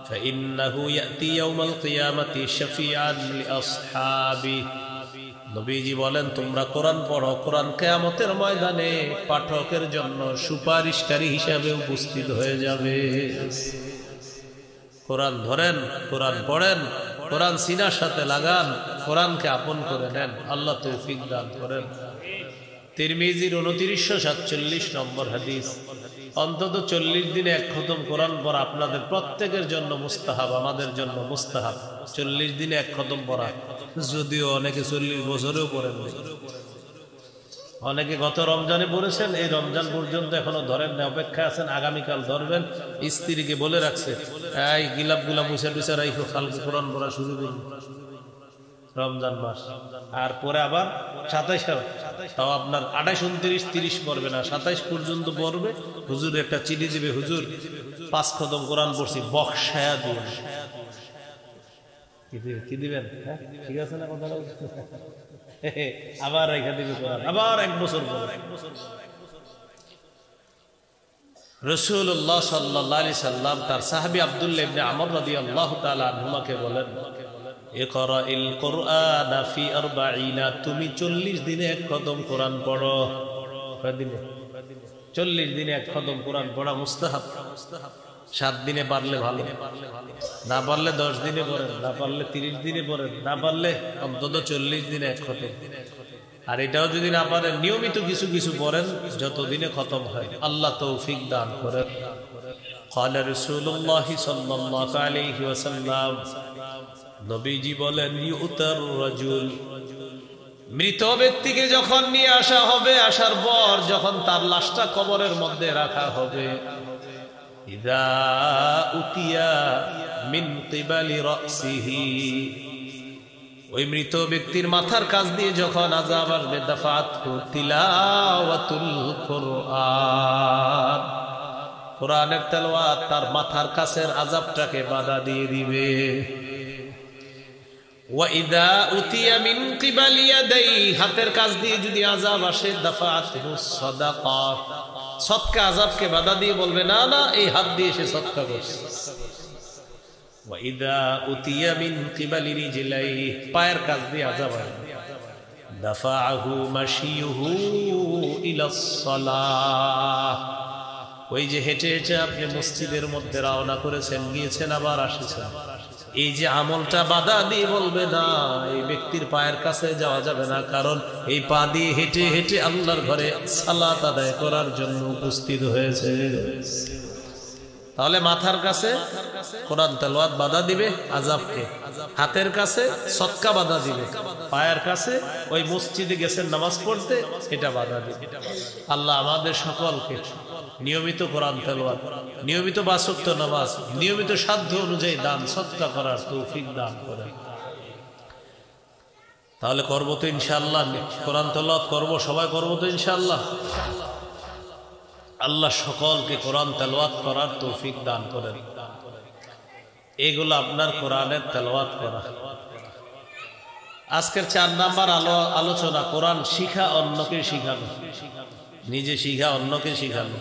فإنه يأتي يوم القيامة شفيعا لأصحابه। নবীজি বলেন, তোমরা কোরআন পড়ো, কোরআন কিয়ামতের ময়দানে পাঠকের জন্য সুপারিশকারী হিসাবে উপস্থিত হয়ে যাবে। কোরআন ধরেন, কোরআন পড়েন, কোরআন সিনার সাথে লাগান, কোরআনকে আপন করে নেন। আল্লাহ তৌফিক দান করেন। তিরমিজির 2947 নম্বর হাদিস, অন্তত 40 দিনে এক খতম কোরআন পড়া আপনাদের প্রত্যেকের জন্য মুস্তাহাব, আমাদের জন্য মুস্তাহাব। 40 দিনে এক খতম পড়া, যদিও অনেকে 40 বছরেও পড়েন, অনেকে গত রমজানে পড়েছেন, এই রমজান পর্যন্ত এখনো ধরেন না, অপেক্ষা আছেন, আগামীকাল ধরবেন। স্ত্রীকে বলে রাখছে, এই গিলাপ গুলা মুছে টুছে রাইখো, কালকে কোরআন পড়া শুরু করুন, রমজান মাস। আর পরে আবার 27, তাও আপনার 28, 29, 30 পড়বে না, 27 পর্যন্ত পড়বে। হুজুর একটা চিঠি দিবে, হুজুর 5 খতম কোরআন পড়ছি, বক্সায়া দিবেন। কি দিবেন? ঠিক আছে না কথাটা? আবার রেখা দিবে কোরআন, আবার 1 বছর পরে। রাসূলুল্লাহ সাল্লাল্লাহু আলাইহি সাল্লাম তার সাহাবী আব্দুল্লাহ ইবনে আমর রাদিয়াল্লাহু তাআলা আনহুমাকে বলেন, ইকরাইল কুরআন ফি 40, তুমি 40 দিনে এক খতম কোরআন পড়ো। কয় দিনে? 40 দিনে এক খতম কোরআন পড়া মুস্তাহাব। 7 দিনে পারলে ভালো, না পারলে 10 দিনে পড়েন, না পারলে 30 দিনে পড়েন, না পারলে অন্তত 40 দিনে এক খতম। আর এটাও যদি না পারেন, নিয়মিত কিছু কিছু পড়েন, যত দিনে খতম হয়। আল্লাহ তৌফিক দান করেন। ক্বালা রাসূলুল্লাহ সাল্লাল্লাহু আলাইহি ওয়াসাল্লাম, নবীজি বলেন, ইউতার রাজুল, মৃত ব্যক্তিকে যখন নিয়ে আসা হবে, আসার পর যখন তার লাশটা কবরের মধ্যে রাখা হবে, ইদা উতিয়া মিন কিবালি রাসিহি, ওই মৃত ব্যক্তির মাথার কাছ দিয়ে যখন আযাব আসবে, দাফাতহু তিলাওয়াতুল কুরআন, কোরআনের তেলাওয়াত তার মাথার কাছের আযাবটাকে বাধা দিয়ে দিবে। ওয়া ইদা উতিয়া মিন কিবালি ইয়াদাই, হাতের কাছ দিয়ে যদি আযাব আসে, দাফাতহু সাদাকা, সদকা আযাবকে বাধা দিয়ে বলবে, না না, এই হাত দিয়ে সে সদকা করছে। ওয়া ইদা উতিয়া মিন কিবালি রিজলাই, পায়ের কাছ দিয়ে আযাব আসবে, দাফাআহু মাশিয়ুহু ইলাস সালাহ, ওই যে হেঁটে হেঁটে আপনি মসজিদের মধ্যে রওনা করেছেন, গিয়েছেন, আবার আসেছেন, এই যে আমলটা বাধা দিয়ে বলবে, না, এই ব্যক্তির পায়ের কাছে যাওয়া যাবে না, কারণ এই পা দিয়ে হেঁটে হেঁটে আল্লাহর ঘরে সালাত আদায় করার জন্য উপস্থিত হয়েছে। তাহলে মাথার কাছে কোরআন তেলাওয়াত বাধা দিবে আযাবকে, হাতের কাছে সদকা বাধা দিবে, পায়ের কাছে ওই মসজিদে গেছেন নামাজ পড়তে, এটা বাধা দিবে। আল্লাহ আমাদের সকলকে নিয়মিত কোরআন তেলাওয়াত, নিয়মিত 5 ওয়াক্ত নামাজ, নিয়মিত সাধ্য অনুযায়ী দান সদকা করার তৌফিক দান করেন। তাহলে করবো তো ইনশাআল্লাহ, কোরআন তেলাওয়াত করবো, সবাই করবো তো ইনশাআল্লাহ। আল্লাহ সকলকে কোরআন তেলাওয়াত করার তৌফিক দান করেন। এগুলো আপনার কোরআনের তেলাওয়াত করা। আজকের 4 নাম্বার আলোচনা, কোরআন শিখা, অন্যকে শিখানো, নিজে শিখা, অন্যকে শিখানো।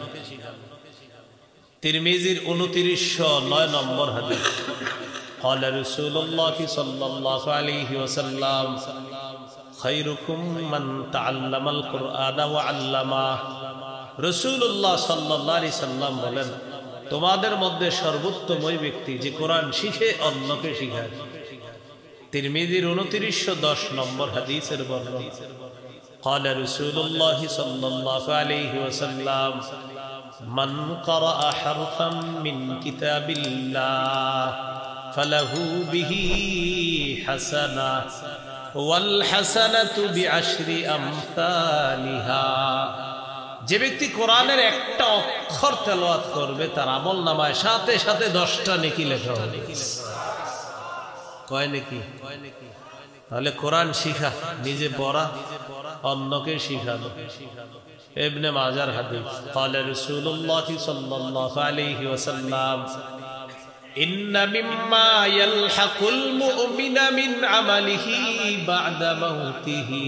তিরমিজির 2909 নম্বর হাদিস, ক্বালা রাসূলুল্লাহ সাল্লাল্লাহু আলাইহি ওয়াসাল্লাম, খায়রুকুম মান তাআল্লামাল কুরআনা ওয়া আল্লামা। রাসূলুল্লাহ সাল্লাল্লাহু আলাইহি সাল্লাম বলেন, তোমাদের মধ্যে সর্বোত্তম ওই ব্যক্তি যে কোরআন শিখে অন্যকে শিখায়। তিরমিজির 2910 নম্বর হাদিসের বর্ণনা, ক্বালা রাসূলুল্লাহ সাল্লাল্লাহু আলাইহি ওয়াসাল্লাম, মান ক্বারাআ হারফাম মিন কিতাবিল্লাহ ফালাহু বিহি হাসানাহ ওয়াল হাসানাতু বিআশরি আমসালিহা। যে ব্যক্তি কোরআনের একটা অক্ষর তেলাওয়াত করবে, তার আমলনামায় সাথে সাথে 10টা নেকি লেখা হবে। কয় নেকি? তাহলে কোরআন শিখা, নিজে পড়া, অন্যকে শিখানো। ইবনে মাজার হাদিস, ক্বালা রাসূলুল্লাহ সাল্লাল্লাহু আলাইহি ওয়াসাল্লাম, ইন্না মিম্মা ইয়ালহাকুল মুমিনা মিন আমালিহি বা'দা মাউতিহি।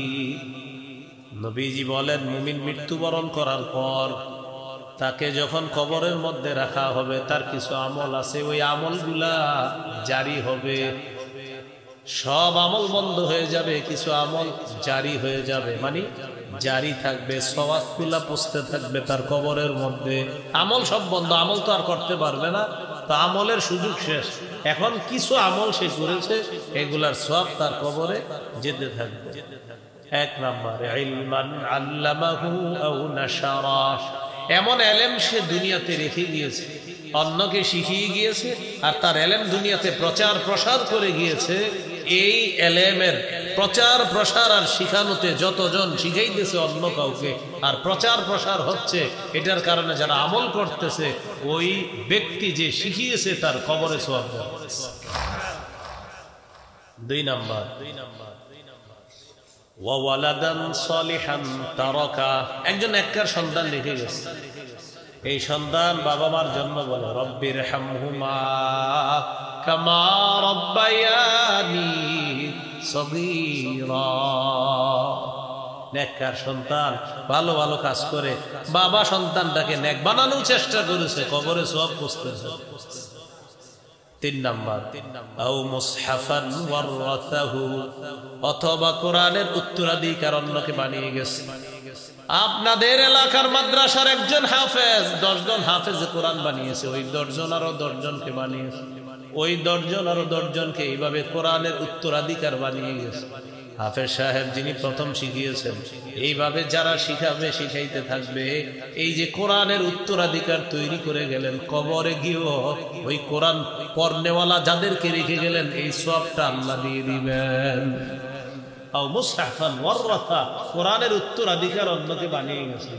নবীজি বলেন, মুমিন মৃত্যুবরণ করার পর তাকে যখন কবরের মধ্যে রাখা হবে, তার কিছু আমল আছে, ওই আমলগুলা জারি হবে। সব আমল বন্ধ হয়ে যাবে, কিছু আমল জারি হয়ে যাবে, মানে জারি থাকবে, সওয়াবগুলা পৌঁছতে থাকবে তার কবরের মধ্যে। আমল সব বন্ধ, আমল তো আর করতে পারবে না, তো আমলের সুযোগ শেষ। এখন কিছু আমল সে করেছে, এগুলার সওয়াব তার কবরে যেতে থাকবে। 1 নম্বরে, ইলমান আল্লামাহু আও নাশারা, এমন এলেম সে দুনিয়াতে রেখে গিয়েছে, অন্যকে শিখিয়ে গিয়েছে, আর তার এলেম দুনিয়াতে প্রচার প্রসার করে গিয়েছে। এই এলেমের প্রচার প্রসার আর শিখানোতে যতজন শিখাইতেছে অন্য কাউকে, আর প্রচার প্রসার হচ্ছে, এটার কারণে যারা আমল করতেছে, ওই ব্যক্তি যে শিখিয়েছে তার কবরে সওয়াব। 2 নাম্বার, ওয়ালাদান সলিহান তারাকা, একজন নেককার সন্তান রেখে গেছে। এই সন্তান বাবা মার জন্য বলে রব্বির হামহুমা কামা রব্বায়ানি সগীরা। নেককার সন্তান ভালো ভালো কাজ করে বাবা সন্তানটাকে নেক বানানোর চেষ্টা করেছে, কবরে সওয়াব খুঁজতেছে। 3 নাম্বার, আও মুসহাফান ওয়ারাসাহু, অথবা কোরআনের উত্তরাধিকার অন্যকে বানিয়ে গেছে। আপনাদের এলাকার মাদ্রাসার একজন হাফেজ 10 জন হাফেজ কোরআন বানিয়েছে, ওই 10 জন আরো 10 জনকে বানিয়েছে, ওই 10 জন আরো 10 জনকে এইভাবে কোরআনের উত্তরাধিকার বানিয়ে গেছে। হাফেজ সাহেব যিনি প্রথম শিখিয়েছেন, এইভাবে যারা শিখাবে শিখাইতে থাকবে, এই যে কোরআনের উত্তরাধিকার তৈরি করে গেলেন, কবরে গিয়েও ওই কোরআন পড়নেওয়ালা যাদেরকে রেখে গেলেন এই সওয়াবটা আল্লাহ দিয়ে দিবেন। আও মুসহাফান ওয়ারাসা, কোরআনের উত্তরাধিকার অন্যকে বানিয়ে গেছে,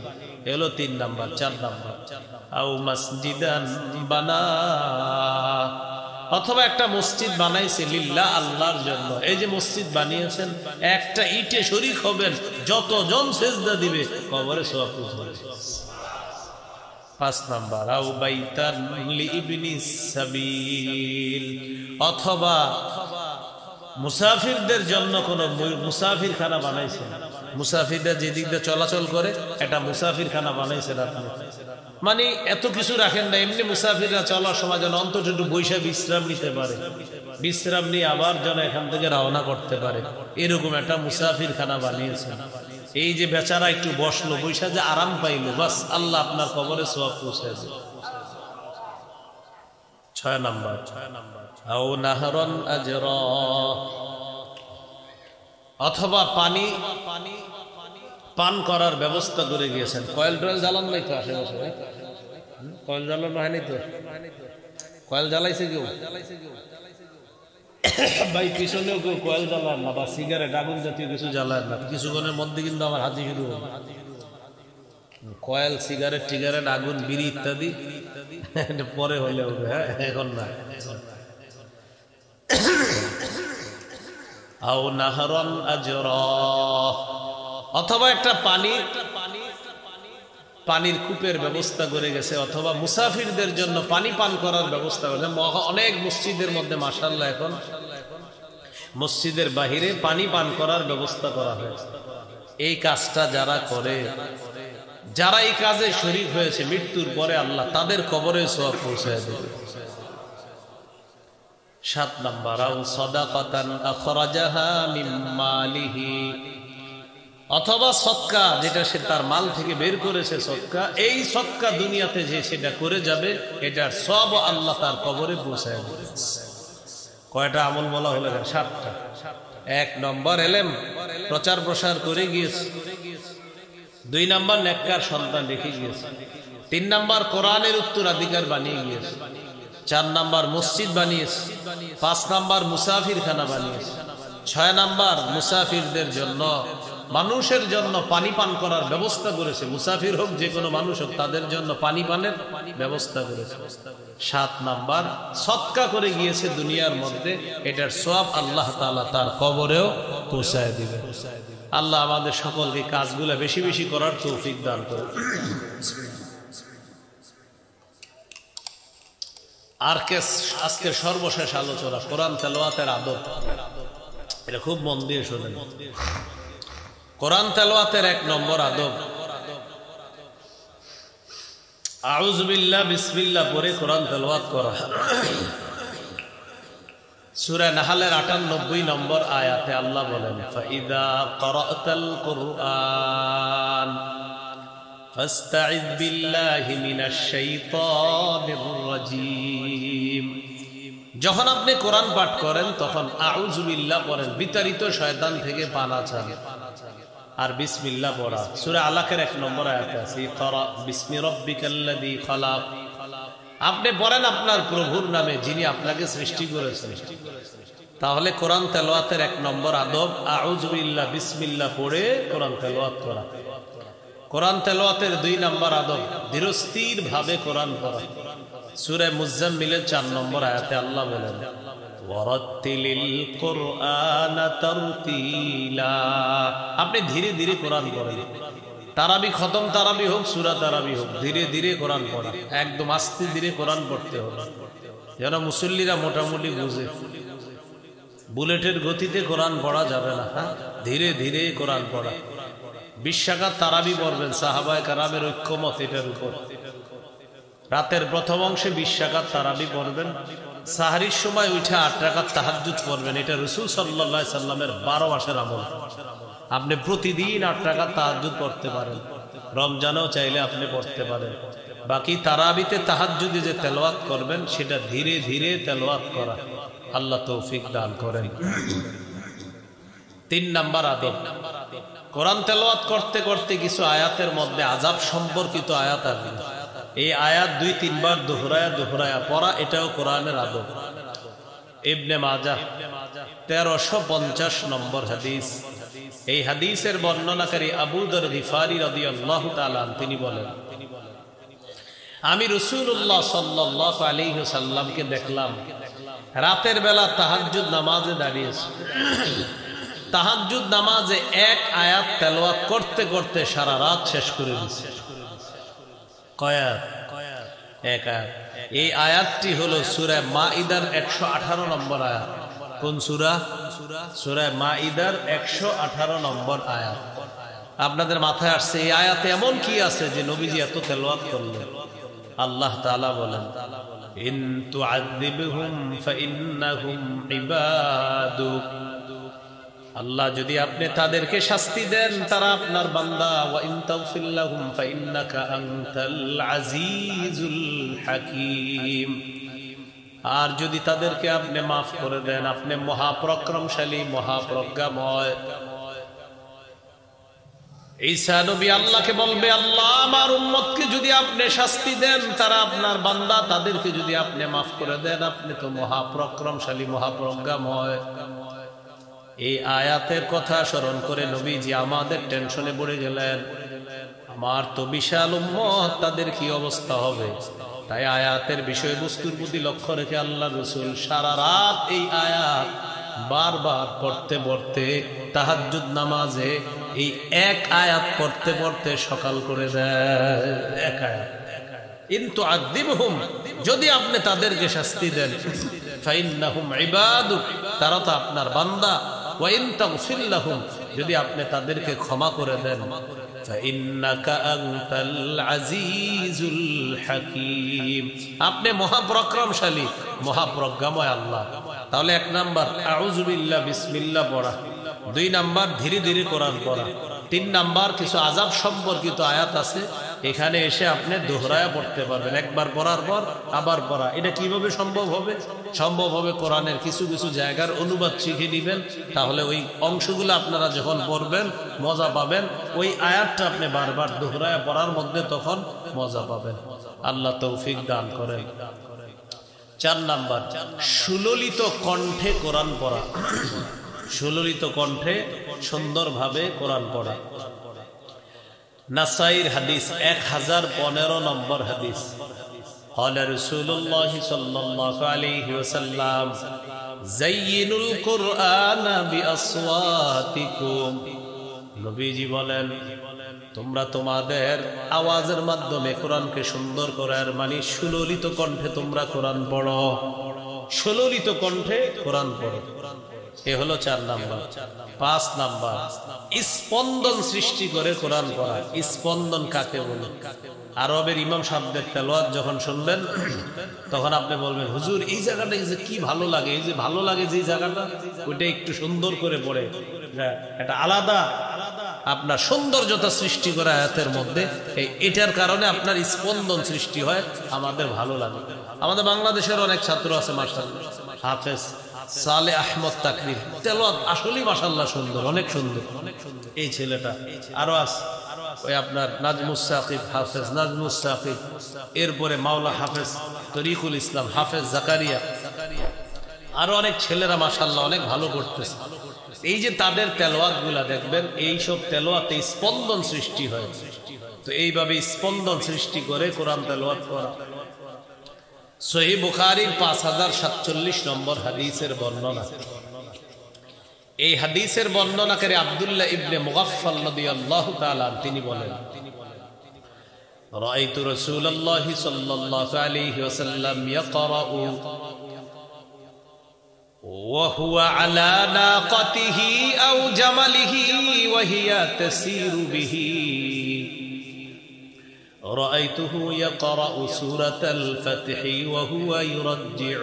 এলো 3 নাম্বার। 4 নাম্বার, আও মসজিদান বানা, অথবা একটা মসজিদ বানাইছে লিল্লাহ, আল্লাহর জন্য। এই যে মসজিদ বানিয়েছেন, একটা ইটে শরীক হবেন, যতজন সিজদা দিবে কবরে সওয়াব হবে। 5 নাম্বার, আও বাইতান লিইবনিস সাবিল, অথবা মুসাফিরদের জন্য কোন মুসাফিরখানা বানাইছে, মুসাফিররা যে দিক দিয়ে চলাচল করে একটা মুসাফিরখানা বানাইছেন আপনি। মানে এত কিছু রাখেন না, এমনি মুসাফিররা চলার সময় যেন অন্তত একটু বৈশা বিশ্রাম নিতে পারে, বিশ্রাম নিয়ে আবার যেন এখান থেকে রওনা করতে পারে, এরকম একটা মুসাফিরখানা বানিয়েছেন। এই যে বেচারা একটু বসলো, বৈশা যে আরাম পাইলো, বাস আল্লাহ আপনার কবরে সওয়াব পৌঁছায় দেবে। 6 নাম্বার, আও নাহরান আজরা, অথবা পানি পান করার ব্যবস্থা করে গিয়েছেন। কয়েল টয়েল জ্বালান নাই তো আশেপাশে? কয়েল জ্বালানো হয়নি তো? কয়েল জ্বালাইছে কেউ? ভাই পিছনেও কেউ কয়েল জ্বালান না, বা সিগারেট আগুন জাতীয় কিছু জ্বালান না। কিছুক্ষণের মধ্যে কিন্তু আমার হাতি শুরু হবে। কয়েল, সিগারেট, টিগারেট, আগুন, বিড়ি ইত্যাদি পরে হলে হবে, হ্যাঁ, এখন না। আও নাহরান আজরা, অথবা একটা পানির কূপের ব্যবস্থা করে গেছে, অথবা মুসাফিরদের জন্য পানি পান করার ব্যবস্থা করে। অনেক মসজিদের মধ্যে মাশাআল্লাহ এখন মসজিদের বাহিরে পানি পান করার ব্যবস্থা করা হয়। এই কাজটা যারা করে, যারা এই কাজে শরীক হয়েছে, মৃত্যুর পরে আল্লাহ তাদের কবরে সওয়াব পৌঁছায় দেবে। 7 নাম্বার, আও সাদাকাতান আখরাজাহা মিন মালিহি, অথবা সদকা, যেটা সে তার মাল থেকে বের করেছে সদকা, এই সদকা দুনিয়াতে যে সেটা করে যাবে, এটার সব আল্লাহ তার কবরে পৌঁছায় দেবে। কয়টা আমল বলা হলো? 7টা। 1 নম্বর, এলেম প্রচার প্রসার করে গিয়েছে। 2 নাম্বার, নেককার সন্তান রেখে গিয়েছে। 3 নাম্বার, কোরআনের উত্তরাধিকার বানিয়ে গিয়েছে। 4 নাম্বার, মসজিদ বানিয়েছে। 5 নাম্বার, মুসাফিরখানা বানিয়েছে। 6 নাম্বার, মুসাফিরদের জন্য, মানুষের জন্য পানি পান করার ব্যবস্থা করেছে। মুসাফির হোক, যে কোনো মানুষ হোক, তাদের জন্য পানি পানের ব্যবস্থা করেছে। 7 নাম্বার, সদকা করে গিয়েছে দুনিয়ার মধ্যে, এটার সওয়াব আল্লাহ তাআলা তার কবরেও পৌঁছায় দিবে। আল্লাহ আমাদের সকলকে কাজগুলো বেশি বেশি করার তৌফিক দান করে। আর আজকের সর্বশেষ আলোচনা কোরআন তেলাওয়াতের আদব। এটা খুব মন দিয়ে শোনেন। কোরআন তেলাওয়াতের 1 নম্বর আদব, আউযু বিল্লাহ বিসমিল্লাহ পড়ে কোরআন তেলাওয়াত করা। সূরা নাহলের ৯৮ নম্বর আয়াতে আল্লাহ বলেন, ফাইদা ক্বরাতাল কুরআন ফাস্তাইয বিল্লাহি মিনাশ শাইতানির রাজীম। যখন আপনি কোরআন পাঠ করেন তখন আউযু বিল্লাহ পড়েন, বিতাড়িত শয়তান থেকে পানা চান। আর বিসমিল্লাহ পড়া। সূরা আলাকের 1 নম্বর আয়াতে আছে ইকরা বিসমি রাব্বিকাল্লাযী খালাক। আপনি পড়েন আপনার প্রভুর নামে যিনি আপনাকে সৃষ্টি করেছেন। তাহলে কোরআন তেলাওয়াতের 1 নম্বর আদব আউযু বিল্লাহ বিসমিল্লাহ পড়ে কোরআন তেলাওয়াত করা। কোরআন তেলাওয়াতের 2 নম্বর আদব ধীরস্থির ভাবে কোরআন পড়া। সূরা মুজাম্মিলের 4 নম্বর আয়াতে আল্লাহ বলেন ওয়ারাত্তিলিল কুরআনা তারতিলা। আপনি ধীরে ধীরে কোরআন পড়েন। তারাবি খতম তারাবি হোক, সূরা তারাবি হোক, ধীরে ধীরে কোরআন পড়া। একদম আস্তে ধীরে কোরআন পড়তে হবে যেন মুসল্লিরা মোটামুটি বুঝে। বুলেটের গতিতে কোরআন পড়া যাবে না, ধীরে ধীরে কোরআন পড়া। 20 রাকাত তারাবি পড়বেন, সাহাবায়ে কেরামের ঐক্যমত এটার উপর। রাতের প্রথম অংশে 20 রাকাত তারাবি পড়বেন, সাহরির সময় উঠে 8 রাকাত তাহাজ্জুদ পড়বেন। এটা রাসূল সাল্লাল্লাহু আলাইহি সাল্লামের 12 মাসের আমল। আপনি প্রতিদিন 8 রাকাত তাহাজ্জুদ পড়তে পারেন, রমজানেও চাইলে আপনি পড়তে পারেন। বাকি তারাবিতে তাহাজ্জুদে যে তেলাওয়াত করবেন সেটা ধীরে ধীরে তেলাওয়াত করা। আল্লাহ তৌফিক দান করেন। 3 নাম্বার আদব, কোরআন তেলাওয়াত করতে করতে কিছু আয়াতের মধ্যে আযাব সম্পর্কিত আয়াত আছে। এই আয়াত 2-3 বার দোহরায়া পড়া, এটাও কোরআনের আদব। ইবনে মাজাহ 1350 নম্বর হাদিস। এই হাদিসের বর্ণনাকারী আবু যর গিফারি রাদিয়াল্লাহু তাআলা তিনি বলেন আমি রাসূলুল্লাহ সাল্লাল্লাহু আলাইহি ওয়াসাল্লামকে দেখলাম রাতের বেলা তাহাজ্জুদ নামাজে দাঁড়িয়েছে। তাহাজ্জুদ নামাজে 1 আয়াত তেলাওয়াত করতে করতে সারা রাত শেষ করে দিয়েছে। কয় আয়াত? 1 আয়াত। এই আয়াতটি হলো সূরা মাইদার 118 নম্বর আয়াত। কোন সূরা? সূরা মাইদার 118 নম্বর আয়াত। আপনাদের মাথায় আসছে এই আয়াতে এমন কি আছে যে নবীজি এত তেলাওয়াত করলেন? আল্লাহ তাআলা বলেন ইন তুআযিবহুম ফাইন্নাহুম ইবাদুক। আল্লাহ যদি আপনি তাদেরকে শাস্তি দেন তারা আপনার বান্দা। ওয়া ইন তাগফির লাহুম ফাইন্নাকা আনতাল আজিজুল হাকীম। আর যদি তাদেরকে আপনি মাফ করে দেন আপনি মহাপরাক্রমশালী মহাপ্রজ্ঞাময়। ঈসা নবী আল্লাহকে বলবে আল্লাহ আমার উম্মতকে যদি আপনি শাস্তি দেন তারা আপনার বান্দা, তাদেরকে যদি আপনি মাফ করে দেন আপনি তো মহাপরাক্রমশালী মহাপ্রজ্ঞাময়। এই আয়াতের কথা স্মরণ করে নবীজি আমাদের টেনশনে পড়ে গেলেন, আমার তো বিশাল উম্মত, তাদের কি অবস্থা হবে। তাই আয়াতের বিষয়বস্তুর প্রতি লক্ষ্য রেখে আল্লাহ রাসূল সারা রাত এই আয়াত বারবার পড়তে পড়তে তাহাজ্জুদ নামাজে এই 1 আয়াত পড়তে পড়তে সকাল করে দেয়। 1 আয়াত ইন তুআযিবহুম, যদি আপনি তাদেরকে শাস্তি দেন, ফাইন্নাহুম ইবাদুক, তারা তো আপনার বান্দা। ওয়া ইন তাগফির লাহুম, যদি আপনি তাদেরকে ক্ষমা করে দেন, ফাইন্নাকা আনতাল আজিজুল হাকীম, আপনি মহাপরাক্রমশালী মহাপ্রজ্ঞাময় আল্লাহ। তাহলে 1 নাম্বার আউযু বিল্লাহ বিসমিল্লাহ পড়া, 2 নাম্বার ধীরে ধীরে কোরআন পড়া, 3 নাম্বার কিছু আযাব সম্পর্কিত আয়াত আছে এখানে এসে আপনি দোহরায়া পড়তে পারবেন। একবার পড়ার পর আবার পড়া। এটা কিভাবে সম্ভব হবে? সম্ভব হবে কোরআনের কিছু কিছু জায়গার অনুবাদ শিখে নেবেন, তাহলে ওই অংশগুলো আপনারা যখন পড়বেন মজা পাবেন। ওই আয়াতটা আপনি বারবার দোহরায়া পড়ার মধ্যে তখন মজা পাবেন। আল্লাহ তৌফিক দান করেন। 4 নাম্বার সুললিত কণ্ঠে কোরআন পড়া। সুললিত কণ্ঠে সুন্দরভাবে কোরআন পড়া। নাসাইর হাদিস 1015 নম্বর হাদিস। قال رسول الله صلى الله عليه وسلم زينوا القرآن بأصواتكم। নবীজি বলেন তোমরা তোমাদের আওয়াজের মাধ্যমে কোরআনকে সুন্দর করার মানে সুললিত কণ্ঠে তোমরা কোরআন পড়ো। সুললিত কণ্ঠে কোরআন পড়ো। এ হলো 4 নাম্বার। 5 নাম্বার স্পন্দন সৃষ্টি করে কোরআন পড়া। স্পন্দন কাকে বলে? আরবের ইমাম সাহেবদের তেলাওয়াত যখন শুনবেন তখন আপনি বলবেন হুজুর এই জায়গাটা যে কি ভালো লাগে, এই যে ভালো লাগে যে জায়গাটা ওইটা একটু সুন্দর করে পড়ে, এটা আলাদা আপনার সৌন্দর্যতা সৃষ্টি করে আয়াতের মধ্যে। এটার কারণে আপনার স্পন্দন সৃষ্টি হয়, আমাদের ভালো লাগে। আমাদের বাংলাদেশের অনেক ছাত্র আছে মাশাআল্লাহ হাফেজ, সালে আহমদ তাকরির, তেলাওয়াত আসলেই মাশাআল্লাহ সুন্দর, অনেক সুন্দর এই ছেলেটা। আরো আছে ওই আপনার নাজমুস সাকিব, হাফেজ নাজমুস সাকিব, এরপরে মাওলা হাফেজ তরিকুল ইসলাম, হাফেজ জাকারিয়া, আরো অনেক ছেলেরা মাশাআল্লাহ অনেক ভালো করতেছে। এই যে তাদের তেলাওয়াত গুলা দেখবেন, এই সব তেলাওয়াতে স্পন্দন সৃষ্টি হয়। তো এইভাবে স্পন্দন সৃষ্টি করে কোরআন তেলাওয়াত করা। সহিহ বুখারীর 5047 নম্বর হাদিসের বর্ণনা। এই হাদিসের বর্ণনাকারী আব্দুল্লাহ ইবনে মুগাফফাল রাদিয়াল্লাহু তাআলা তিনি বলেন, রাআইতু রাসূলুল্লাহি সাল্লাল্লাহু আলাইহি ওয়াসাল্লাম ইয়াকরাউ ওয়া হুয়া আলা নাকাতিহি আও জামালিহি ওয়া হিয়া তাসিরু বিহি। رأيته يقرأ سورة الفتح وهو يرجع।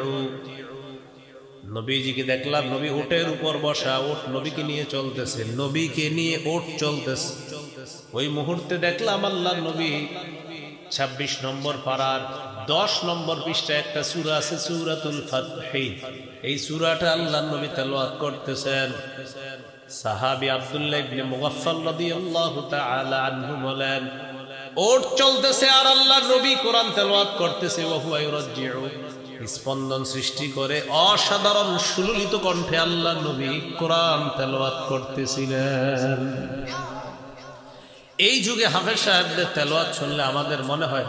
নবীজিকে দেখলাম, নবী উটের উপর বসা, উট নবীকে নিয়ে চলতেছে, নবীকে নিয়ে উট চলতেছে। ওই মুহূর্তে দেখলাম আল্লাহর নবী 26 নম্বর পারার 10 নম্বর পৃষ্ঠায় একটা সূরা আছে, সূরাতুল ফাতহ। এই সূরাটা আল্লাহর নবী তেলাওয়াত করতেছেন। সাহাবী আব্দুল্লাহ ইবনে মুগাফফাল রাদিয়াল্লাহু তাআলা আনহু বলেন, ওট চলতেছে আর আল্লাহর নবী কোরআন তেলাওয়াত করতেছে। ওয়া হুয়া ইউরাজ্জিউ, স্পন্দন সৃষ্টি করে অসাধারণ সুললিত কণ্ঠে আল্লাহর নবী কোরআন তেলাওয়াত করতেছিলেন। এই যুগে হাফেজ সাহেবদের তেলাওয়াত শুনলে আমাদের মনে হয়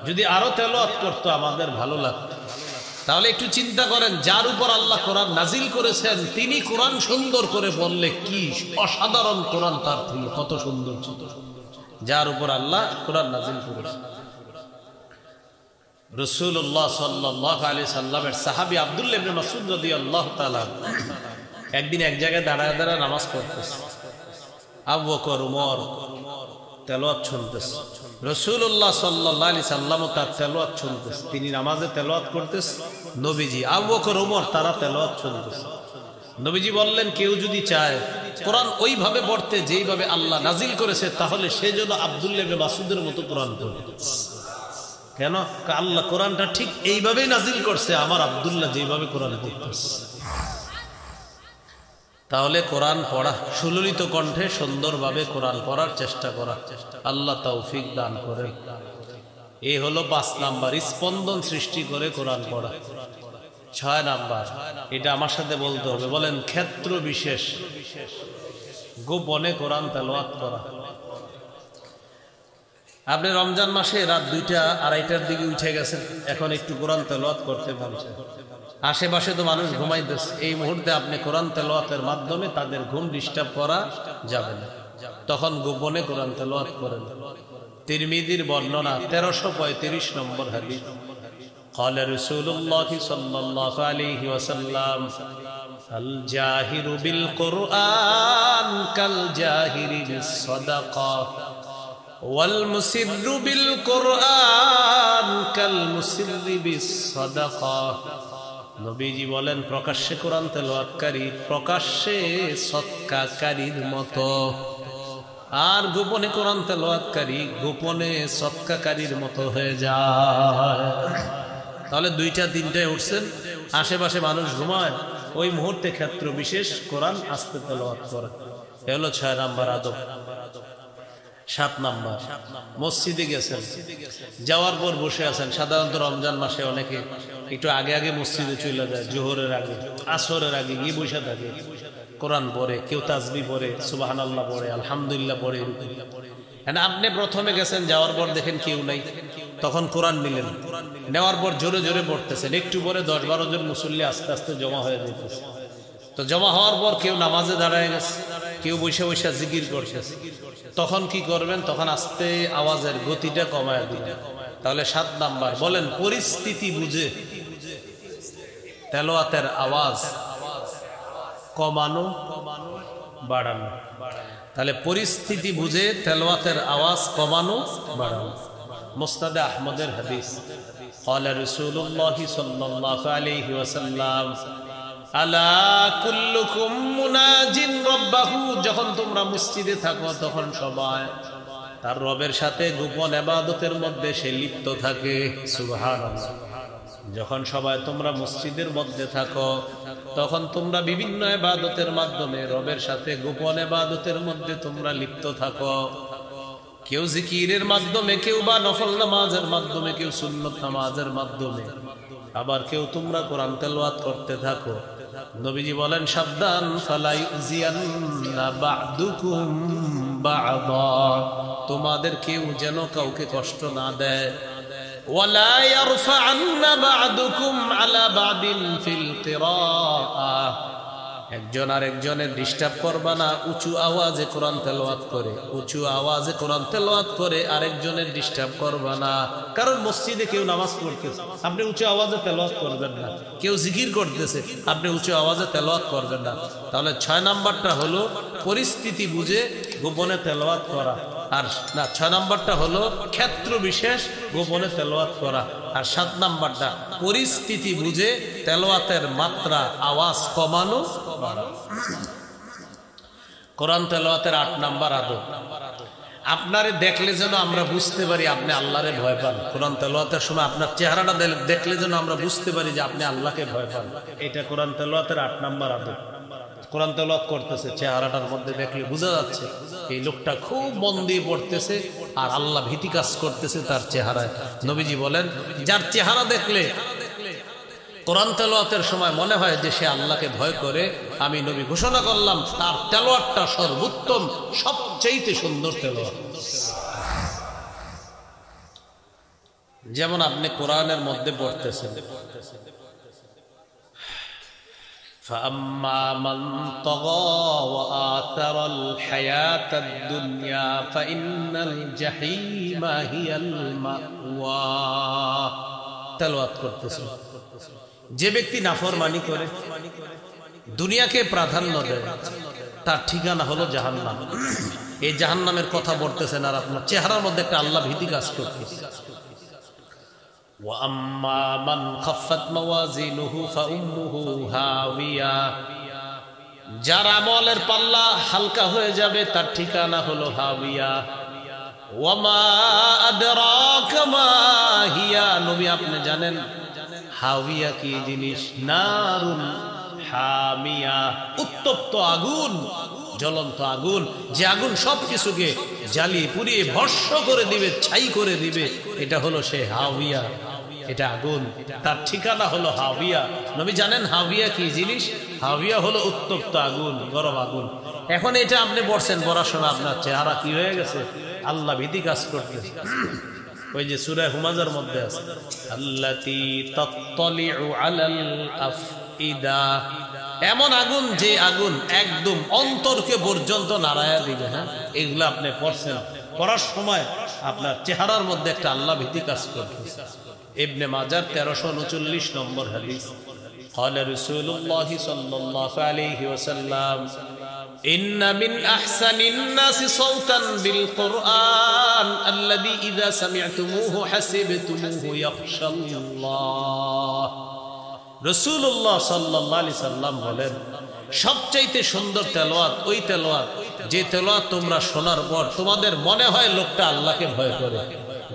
যদি আরো তেলাওয়াত করতো আমাদের ভালো লাগতো। তাহলে একটু চিন্তা করেন, যার উপর আল্লাহ কোরআন নাজিল করেছেন তিনি কোরআন সুন্দর করে বললে কি অসাধারণ কোরআন তার ছিল, কত সুন্দর ছিল যার উপর আল্লাহ কোরআন নাজিল করেছেন। রাসূলুল্লাহ সাল্লাল্লাহু আলাইহি সাল্লামের সাহাবী আব্দুল্লাহ ইবনে মাসউদ রাদিয়াল্লাহু তাআলা একদিন এক জায়গায় দাঁড়ায় দাঁড়ায় নামাজ পড়তেছে। আবু বকর, ওমর তেলাওয়াত শুনতেছে, রাসূলুল্লাহ সাল্লাল্লাহু আলাইহি সাল্লাম তার তেলাওয়াত শুনতেছে। তিনি নামাজে তেলাওয়াত করতেছে, নবীজি, আবু বকর, ওমর তারা তেলাওয়াত শুনতেছে। নবীজি বললেন, কেউ যদি চায় কোরআন ওইভাবে পড়তে যেইভাবে আল্লাহ নাজিল করেছে, তাহলে সে যেন আব্দুল্লাহ ইবনে মাসউদের মতো কোরআন পড়ে। কেন? আল্লাহ কোরআনটা ঠিক এইভাবেই নাজিল করছে, আমার আব্দুল্লাহ যেইভাবে কোরআন পড়তেছে। তাহলে কোরআন পড়া, সুললিত কণ্ঠে সুন্দরভাবে কোরআন পড়ার চেষ্টা করা, আল্লাহ তৌফিক দান করেন। এই হলো 5 নাম্বার, স্পন্দন সৃষ্টি করে কোরআন পড়া। 6 নাম্বার, এটা আমার সাথে বলতে হবে, বলেন, ক্ষেত্র বিশেষ গোপনে কোরআন তেলাওয়াত করা। আপনি রমজান মাসে রাত 2টা 2:30টার দিকে উঠে গেছেন, এখন একটু কোরআন তেলাওয়াত করতে পারছেন। আশেপাশে তো মানুষ ঘুমাইতেছে, এই মুহূর্তে আপনি কোরআন তেলাওয়াতের মাধ্যমে তাদের ঘুম ডিস্টার্ব করা যাবে না, তখন গোপনে কোরআন তেলাওয়াত করেন। তিরমিজির বর্ণনা 1335 নম্বর হাদিস, قال رسول الله صلى الله عليه وسلم الجاهر بالقرآن كالجاهر بالصدقة والمسر بالقرآن كالمسر بالصدقة। নবীজি বলেন, প্রকাশ্যে কোরআন তেলাওয়াতকারী প্রকাশ্যে সদকাকারীর মতো, আর গোপনে কোরআন তেলাওয়াতকারী গোপনে সদকাকারীর মতো হয়ে যায়। তাহলে 2টা 3টায় উঠছেন, আশেপাশে মানুষ ঘুমায়, ওই মুহূর্তে ক্ষেত্র বিশেষ কোরআন আস্তে তেলাওয়াত করে। এ হলো 6 নাম্বার আদব। 7 নাম্বার, মসজিদে গেছেন, যাওয়ার পর বসে আছেন। সাধারণত রমজান মাসে অনেকে একটু আগে আগে মসজিদে চলে যায়, জোহরের আগে, আসরের আগে গিয়ে বসে থাকে, কোরআন পড়ে, কেউ তাসবিহ পড়ে, সুবহানাল্লাহ পড়ে, আলহামদুলিল্লাহ পড়ে। আপনি প্রথমে গেছেন, যাওয়ার পর দেখেন কেউ নাই, তখন কোরআন নিলেন, নেওয়ার পর জোরে জোরে পড়তেছেন, একটু পরে 10-12 জন মুসল্লি আস্তে আস্তে জমা হয়ে যেতেছে। তো জমা হওয়ার পর কেউ নামাজে দাঁড়ায় গেছে, কেউ বসে বসে জিকির করতেছে, তখন কি করবেন? তখন আস্তে আওয়াজের গতিটা কমায় দিবেন। তাহলে 7 নাম্বার, বলেন, পরিস্থিতি বুঝে তেলাওয়াতের আওয়াজ কমানো বাড়ানো। তাহলে পরিস্থিতি বুঝে তেলাওয়াতের আওয়াজ কমানো বাড়ানো। মুসনাদে আহমদের হাদিস, قال رسول الله صلى الله عليه وسلم আলা কুল্লুকুম মুনাজিন রাব্বাহু। যখন তোমরা মসজিদে থাকো তখন সবাই তার রবের সাথে গোপন ইবাদতের মধ্যে সে লিপ্ত থাকে। সুবহানাল্লাহ। যখন সবাই তোমরা মসজিদের মধ্যে থাকো তখন তোমরা বিভিন্ন ইবাদতের মাধ্যমে রবের সাথে গোপন ইবাদতের মধ্যে তোমরা লিপ্ত থাকো। কেউ জিকিরের মাধ্যমে, কেউ বা নফল নামাজের মাধ্যমে, কেউ সুন্নত নামাজের মাধ্যমে, আবার কেউ তোমরা কোরআন তেলাওয়াত করতে থাকো। নবীজি বলেন সাবধান, ফালা ইউজিয়ান্না বা'দুকুম বা'দা, তোমাদের কেউ যেন কাউকে কষ্ট না দেয়। ওয়ালা ইয়ারফা'আন্না বা'দুকুম আলা বা'দিন ফিল কিরাআহ, একজন আরেকজনের ডিস্টার্ব করবা না। উঁচু আওয়াজে কোরআন তেলাওয়াত করে, উঁচু আওয়াজে কোরআন তেলাওয়াত করে আরেকজনের ডিস্টার্ব করবা না। কারণ মসজিদে কেউ নামাজ পড়তেছে, আপনি উঁচু আওয়াজে তেলাওয়াত করবেন না। কেউ জিকির করতেছে, আপনি উঁচু আওয়াজে তেলাওয়াত করবেন না। তাহলে 6 নাম্বারটা হলো পরিস্থিতি বুঝে গোপনে তেলাওয়াত করা। আর না, 6 নাম্বারটা হলো ক্ষেত্র বিশেষ গোপনে তেলাওয়াত করা। আর 7 নাম্বারটা পরিস্থিতি বুঝে তেলাওয়াতের মাত্রা, আওয়াজ কমানো। কোরআন তেলাওয়াতের 8 নাম্বার আদব, আপনারে দেখলে যেন আমরা বুঝতে পারি আপনি আল্লাহরে ভয় পান। কোরআন তেলাওয়াতের সময় আপনার চেহারাটা দেখলে যেন আমরা বুঝতে পারি যে আপনি আল্লাহকে ভয় পান। এটা কোরআন তেলাওয়াতের 8 নাম্বার আদব। কোরআন তেলাওয়াত করতেছে, চেহারাটার মধ্যে দেখলে বোঝা যাচ্ছে এই লোকটা খুব মন দিয়ে পড়তেছে আর আল্লাহ ভীতি কাজ করতেছে তার চেহারায়। নবীজি বলেন, যার চেহারা দেখলে কোরআন তেলাওয়াতের সময় মনে হয় যে সে আল্লাহকে ভয় করে, আমি নবী ঘোষণা করলাম তার তেলাওয়াতটা সর্বোত্তম, সবচেয়ে সুন্দর তেলাওয়াত। যেমন আপনি কোরআনের মধ্যে পড়তেছেন, فأما من طغى وآثر الحياة الدنيا فإن الجحيم هي المأوى। তেলাওয়াত করতেছেন, যে ব্যক্তি নাফরমানি করে, দুনিয়াকে প্রাধান্য দেয়, তার ঠিকানা হলো জাহান্নাম। এই জাহান্নামের কথা বলতেছেন আর আপনার চেহারার মধ্যে একটা আল্লাহ ভীতি কাজ করতেছে। وَأَمَّا مَنْ خَفَّتْ مَوَازِينُهُ فَأُمُّهُ هَاوِيَةٌ, যার আমলের পাল্লা হালকা হয়ে যাবে তার ঠিকানা হলো হাবিয়া। ওয়ামা আদরাকা মা হিয়া, নবী আপনি জানেন হাবিয়া কি জিনিস? নারুন হামিয়া, উত্তপ্ত আগুন, জ্বলন্ত আগুন, যে আগুন সবকিছুকে জ্বালিয়ে পুড়িয়ে ভস্ম করে দিবে, ছাই করে দিবে, এটা হলো সে হাবিয়া। এটা আগুন, তার ঠিকানা হলো হাবিয়া। নবী জানেন হাবিয়া কি জিনিস? হাবিয়া হলো উত্তপ্ত আগুন, গরম আগুন। এখন এটা আপনি পড়ছেন, পড়াশোনা আপনার চেহারা কি হয়ে গেছে? আল্লাহ ভীতি কাজ করতেছে। ওই যে সূরা হুমাজার মধ্যে আছে, আল্লাতী তাত্তালিউ আলাল আফইদা, এমন আগুন যে আগুন একদম অন্তরকে পর্যন্ত নাড়ায়া দিবে। হ্যাঁ, এগুলো আপনি পড়ছেন, পড়ার সময় আপনার চেহারার মধ্যে একটা আল্লাহ ভীতি কাজ করতেছে। ইবনে মাজার 1339 নম্বর হাদিস, قال رسول الله صلى الله عليه وسلم إن من أحسن الناس صوتا بالقرآن الذي إذا سمعتموه حسبتموه يخشى الله। রাসূলুল্লাহ সাল্লাল্লাহু আলাইহি সাল্লাম বলেন, সবচাইতে সুন্দর তেলাওয়াত ওই তেলাওয়াত যে তেলাওয়াত তোমরা শোনার পর তোমাদের মনে হয় লোকটা আল্লাহকে ভয় করে।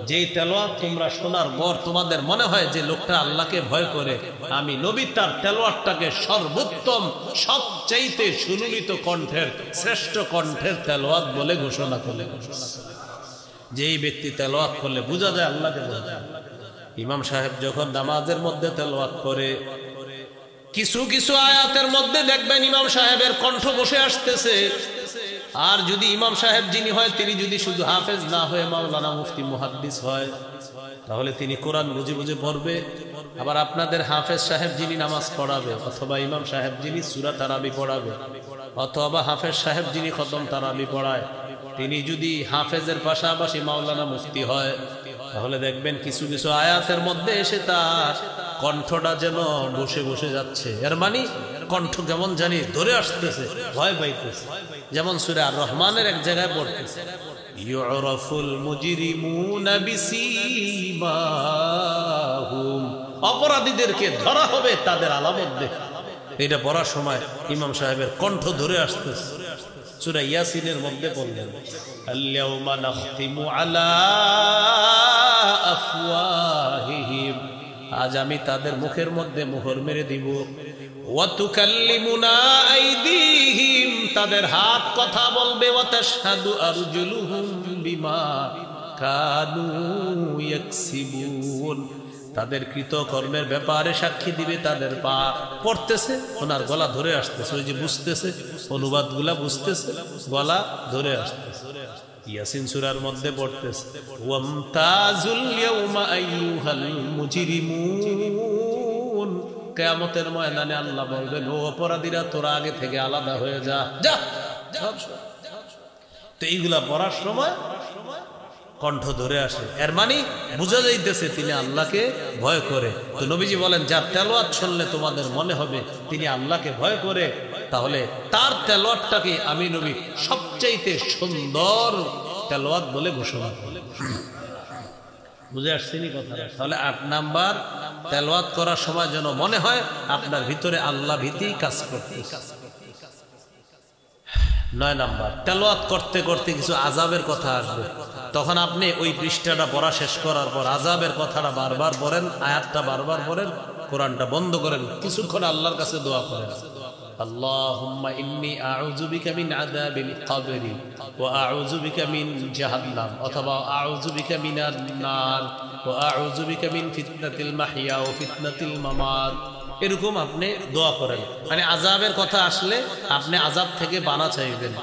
যেই তেলাওয়াত তোমরা শোনার পর তোমাদের মনে হয় যে লোকটা আল্লাহকে ভয় করে, আমি নবী তার তেলাওয়াতটাকে সর্বোত্তম, সবচাইতে সুললিত কণ্ঠের, শ্রেষ্ঠ কণ্ঠের তেলাওয়াত বলে ঘোষণা করলেন। যেই ব্যক্তি তেলাওয়াত করলে বোঝা যায় আল্লাহকে ভয় করে। ইমাম সাহেব যখন নামাজের মধ্যে তেলাওয়াত করে, কিছু কিছু আয়াতের মধ্যে দেখবেন ইমাম সাহেবের কণ্ঠ বসে আসতেছে। আর যদি ইমাম সাহেব যিনি হয় তিনি যদি শুধু হাফেজ না হয়ে মাওলানা মুফতি মুহাদ্দিস হয়, তাহলে তিনি কোরআন বুঝে বুঝে পড়বে। আবার আপনাদের হাফেজ সাহেব যিনি নামাজ পড়াবে, অথবা ইমাম সাহেব যিনি সূরা তারাবি পড়াবে, অথবা হাফেজ সাহেব যিনি খতম তারাবি পড়ায়, তিনি যদি হাফেজের পাশাপাশি মাওলানা মুফতি হয়, তাহলে দেখবেন কিছু কিছু আয়াতের মধ্যে এসে তার কণ্ঠটা যেন বসে বসে যাচ্ছে। এর মানে কণ্ঠ কেমন জানি ধরে আসতেছে, ভয় পাইতেছে। যেমন সূরা আর রহমানের এক জায়গায় পড়তেছে, ইউরাফুল মুজরিমুনা বিসীমাহুম, অপরাধীদেরকে ধরা হবে তাদের আলামত দেখে। এটা পড়ার সময় ইমাম সাহেবের কণ্ঠ ধরে আসতেছে। সূরা ইয়াসিনের মধ্যে বললেন, আল-ইয়াওমা নাখতিমু আলা আফওয়াহিহিম আজ আমি তাদের মুখের মধ্যে মোহর মেরে দিব। ওয়া তুকাল্লিমুনা আইদিহিম, তাদের হাত কথা বলবে। ওয়া তাশহাদু আরজুলুহুম বিমা কানু ইয়াকসিবুন, তাদের কৃতকর্মের ব্যাপারে সাক্ষী দিবে তাদের পা। পড়তেছে, ওনার গলা ধরে আসতেছে, ওই যে বুঝতেছে, অনুবাদগুলা বুঝতেছে, গলা ধরে আসতেছে। ইয়াসিন সূরার মধ্যে পড়তেছে ওয়ামতাজুল ইয়াউমা আইয়ুহাল মুজরিমুন, কিয়ামতের ময়দানে আল্লাহ বলবেন, ও অপরাধীরা তোরা আগে থেকে আলাদা হয়ে যা, যা। তো এইগুলা পড়ার সময় কণ্ঠ ধরে আসে, এর মানে বুঝা যাইতেছে তিনি আল্লাহকে ভয় করে। তো নবীজি বলেন, যার তেলাওয়াত শুনলে তোমাদের মনে হবে তিনি আল্লাহকে ভয় করে, তাহলে তার তেলাওয়াতটাকে আমি নবী সবচাইতে সুন্দর তেলাওয়াত বলে ঘোষণা করি। বুঝে আসছেনি কথা? তাহলে 8 নাম্বার, তেলাওয়াত করার সময় যেন মনে হয় আপনার ভিতরে আল্লাহ ভীতি কাজ করতেছে। 9 নাম্বার, তেলাওয়াত করতে করতে কিছু আযাবের কথা আসবে, তখন আপনি ওই পৃষ্ঠাটা পড়া শেষ করার পর আযাবের কথাটা বারবার পড়েন, আয়াতটা বারবার পড়েন, কোরআনটা বন্ধ করেন, কিছুক্ষণ আল্লাহর কাছে দোয়া করেন। আল্লাহুম্মা ইন্নী আউযু বিকা মিন আযাবিল কবরি ওয়া আউযু বিকা মিন জাহান্নাম, অথবা আউযু বিকা মিনান নার ওয়া আউযু বিকা মিন ফিতনাতিল মাহইয়া ওয়া ফিতনাতিল মামাত। এরকম আপনি দোয়া করেন, মানে আযাবের কথা আসলে আপনি আযাব থেকে বানা চাইবেন।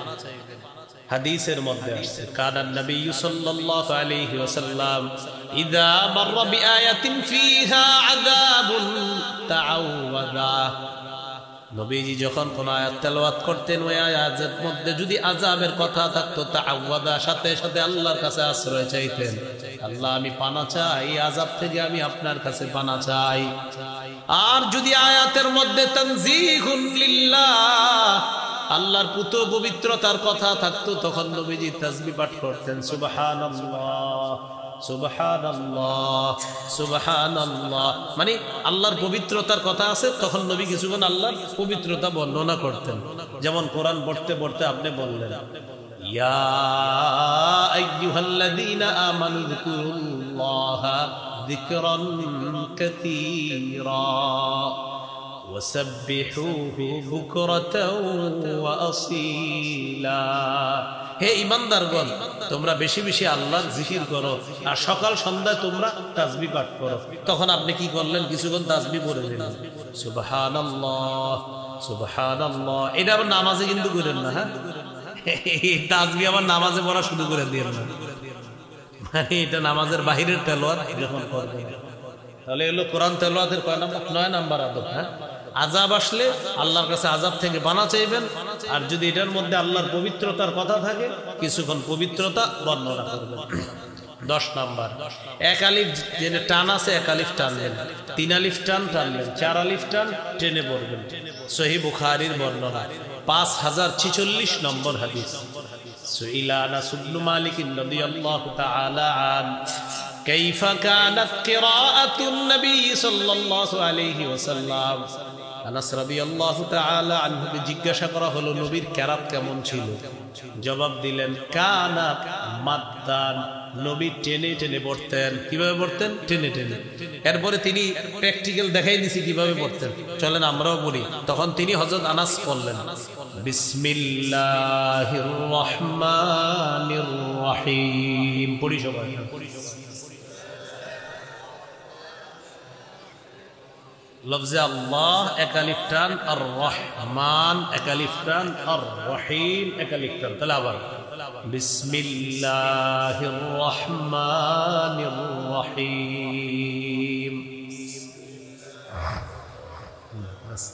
হাদিসের মধ্যে আছে, কানান নবী সাল্লাল্লাহু আলাইহি ওয়াসাল্লাম ইযা মাররা বিআয়াতিন ফিহা আযাবুন তাআওয়াযা, নবীজি যখন কোন আয়াত তেলাওয়াত করতেন, ওই আয়াতের মধ্যে যদি আযাবের কথা থাকতো, তাআওয়াযা, সাথে সাথে আল্লাহর কাছে আশ্রয় চাইতেন। আল্লাহ আমি পানা চাই, এই আযাব থেকে আমি আপনার কাছে পানা চাই। আর যদি আয়াতের মধ্যে তানযীহুন লিল্লাহ, আল্লাহর পুত পবিত্রতার কথা থাকতো, তখন নবীজি তাসবিহ পাঠ করতেন, সুবহানাল্লাহ সুবহানাল্লাহ সুবহানাল্লাহ। মানে আল্লাহর পবিত্রতার কথা আছে, তখন নবী কিছুক্ষণ আল্লাহর পবিত্রতা বর্ণনা করতেন। যেমন কোরআন পড়তে পড়তে আপনি বললেন, ইয়া আইয়ুহাল্লাযীনা আমানু যিকুরুল্লাহা যিকরান কাসীরা ওয়াসাব্বিহুহু বুকরাতাও ওয়া আসীলা। হে ঈমানদারগণ, তোমরা বেশি বেশি আল্লাহর জিকির করো, আর সকাল সন্ধ্যায় তোমরা তাসবিহ পাঠ করো। তখন আপনি কি করলেন? কিছুক্ষণ তাসবিহ পড়ে দিলেন, সুবহানাল্লাহ সুবহানাল্লাহ। এটা আবার নামাজে কিন্তু করেন না, হ্যাঁ, এই তাসবিহ আবার নামাজে পড়া শুরু করে দিয়েন না, মানে এটা নামাজের বাহিরের তেলাওয়াত যখন করবেন। তাহলে এগুলো কোরআন তেলাওয়াতের কয় নাম্বার? 9 নাম্বার আদব। হ্যাঁ, আযাব আসলে আল্লাহর কাছে আযাব থেকে বানা চাইবেন, আর যদি এটার মধ্যে আল্লাহর পবিত্রতার কথা থাকে, কিছুক্ষণ পবিত্রতা বর্ণনা করবেন। 10 নাম্বার, 1 আলিফ যেটা টান আছে, 1 আলিফ টানলেন, 3 আলিফ টান টানলেন, 4 আলিফ টান টেনে পড়বেন। সহিহ বুখারীর বর্ণনা, 5046 নম্বর হাদিস। সুইলা আনাস ইবনে মালিক রাদিয়াল্লাহু তাআলা আন কাইফা কানাত কিরাআতুন নবী সাল্লাল্লাহু আলাইহি ওয়াসাল্লাম। আনাস রাদিয়াল্লাহু তাআলা আনহুকে জিজ্ঞাসা করা হলো, নবীর কেরাত কেমন ছিল? জবাব দিলেন, কানাত মাদ্দান, নবী টেনে টেনে পড়তেন। কিভাবে পড়তেন? টেনে টেনে। এরপরে তিনি প্র্যাকটিক্যাল দেখাই দিয়েছি কিভাবে পড়তেন, চলেন আমরাও পড়ি। তখন তিনি হযরত আনাস বললেন, বিসমিল্লাহির রহমানির রহিম। পড়ি সবাই। লফজে আল্লাহ 1 আলিফ টান, আর রহমান 1 আলিফ টান, আর রহিম 1 আলিফ টান। তাহলে আবার বিসমিল্লাহির রহমানির রহিম।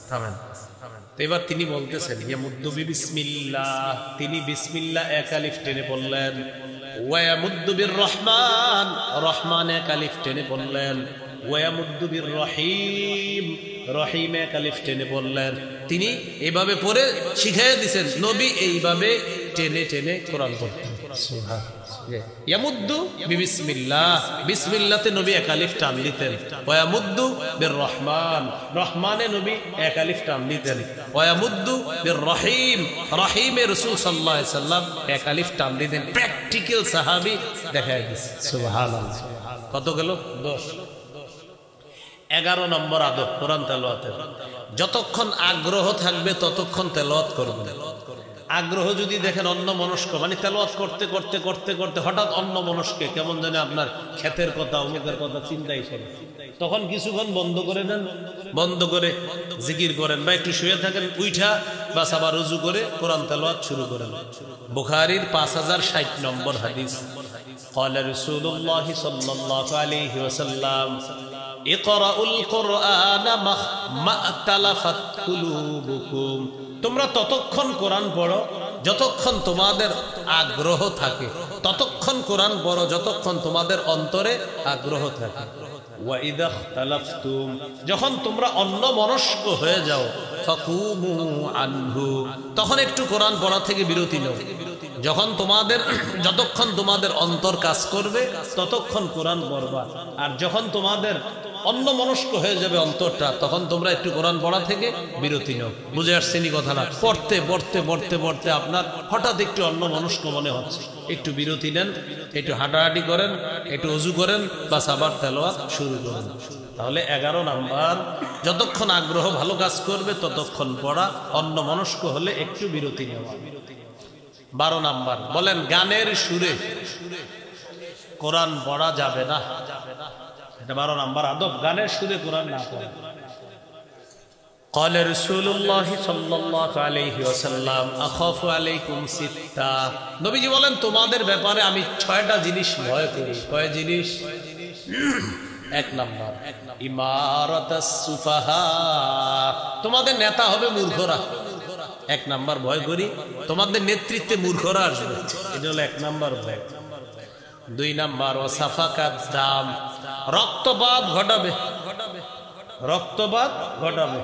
থামেন। এবার তিনি বলতেছেন, ইয়ামুদ্দু বিসমিল্লাহ, তিনি বিসমিল্লাহ 1 আলিফ টেনে পড়লেন। ওয়া ইয়ামুদ্দু বির রহমান, রহমান 1 আলিফ টেনে পড়লেন। ওয়ায়ামুদ্দু বির রহিম, রহিম 1 আলিফ টেনে পড়লেন। তিনি এইভাবে পড়ে শিখিয়ে দিয়েছেন, নবী এইভাবে টেনে টেনে কোরআন পড়তেন। ইয়ামুদ্দু বিসমিল্লাহ, বিসমিল্লাহতে নবী 1 আলিফ টান দিতেন। ওয়ায়ামুদ্দু বির রহমান, রহমানে নবী 1 আলিফ টান দিতেন। ওয়ায়ামুদ্দু বির রহিম, রহিমে রাসূল সাল্লাল্লাহু আলাইহি সাল্লাম 1 আলিফ টান দিতেন। প্র্যাকটিক্যাল সাহাবী দেখায় দিয়েছে। সুবহানাল্লাহ। কত গেল? 10। 11 নম্বর আদব কোরআন তেলাওয়াতের, যতক্ষণ আগ্রহ থাকবে ততক্ষণ তেলাওয়াত করবেন। আগ্রহ যদি দেখেন অন্যমনস্ক, মানে তেলাওয়াত করতে করতে করতে করতে হঠাৎ অন্যমনস্কে কেমন জানে আপনার ক্ষেতের কথা অমুকের কথা চিন্তাই করে, তখন কিছুক্ষণ বন্ধ করে দেন, বন্ধ করে জিকির করেন বা একটু শুয়ে থাকেন, উইঠা বা আবার রুজু করে কোরআন তেলাওয়াত শুরু করেন। বুখারীর 5060 নম্বর হাদিস, قال رسول الله صلى الله عليه وسلم اقرأوا القرآن ما ائتلفت قلوبكم, তোমরা ততক্ষণ কোরআন পড়ো যতক্ষণ তোমাদের আগ্রহ থাকে, ততক্ষণ কোরআন পড়ো যতক্ষণ তোমাদের অন্তরে আগ্রহ থাকে। ওয়াইদা ইখতালাফতুম, যখন তোমরা অন্যমনস্ক হয়ে যাও, ফাকুমু আনহু, তখন একটু কোরআন পড়া থেকে বিরতি নাও। যখন যতক্ষণ তোমাদের অন্তর কাজ করবে ততক্ষণ কোরআন পড়বা, আর যখন তোমাদের অন্যমনস্ক হয়ে যাবে অন্তরটা, তখন তোমরা একটু কোরআন পড়া থেকে বিরতি নাও। বুঝে আসছেনি কথাটা? পড়তে পড়তে পড়তে পড়তে আপনার হঠাৎ একটু অন্যমনস্ক মনে হচ্ছে, একটু বিরতি নেন, একটু হাঁটাহাঁটি করেন, একটু ওযু করেন, বাস আবার তেলাওয়াত শুরু করেন। তাহলে 11 নাম্বার, যতক্ষণ আগ্রহ ভালো কাজ করবে ততক্ষণ পড়া, অন্যমনস্ক হলে একটু বিরতি নেওয়া। 12 নাম্বার, বলেন গানের সুরে কোরআন পড়া যাবে না। এটা 12 নাম্বার আদব, গানের সুরে কোরআন না পড়া। قال رسول الله صلى الله عليه وسلم اخاف عليكم ستا, নবীজি বলেন তোমাদের ব্যাপারে আমি 6টা জিনিস ভয় করি। কয় জিনিস? 1 নাম্বার ইমারাতাস সুফাহা, তোমাদের নেতা হবে মূর্খরা। 1 নাম্বার ভয় করি তোমাদের নেতৃত্বে মূর্খরা আসবে, এটা হলো 1 নাম্বার ভয়। 2 নাম্বার ওয়াসাফাকাত দাম, রক্তপাত ঘটাবে, রক্তপাত ঘটাবে।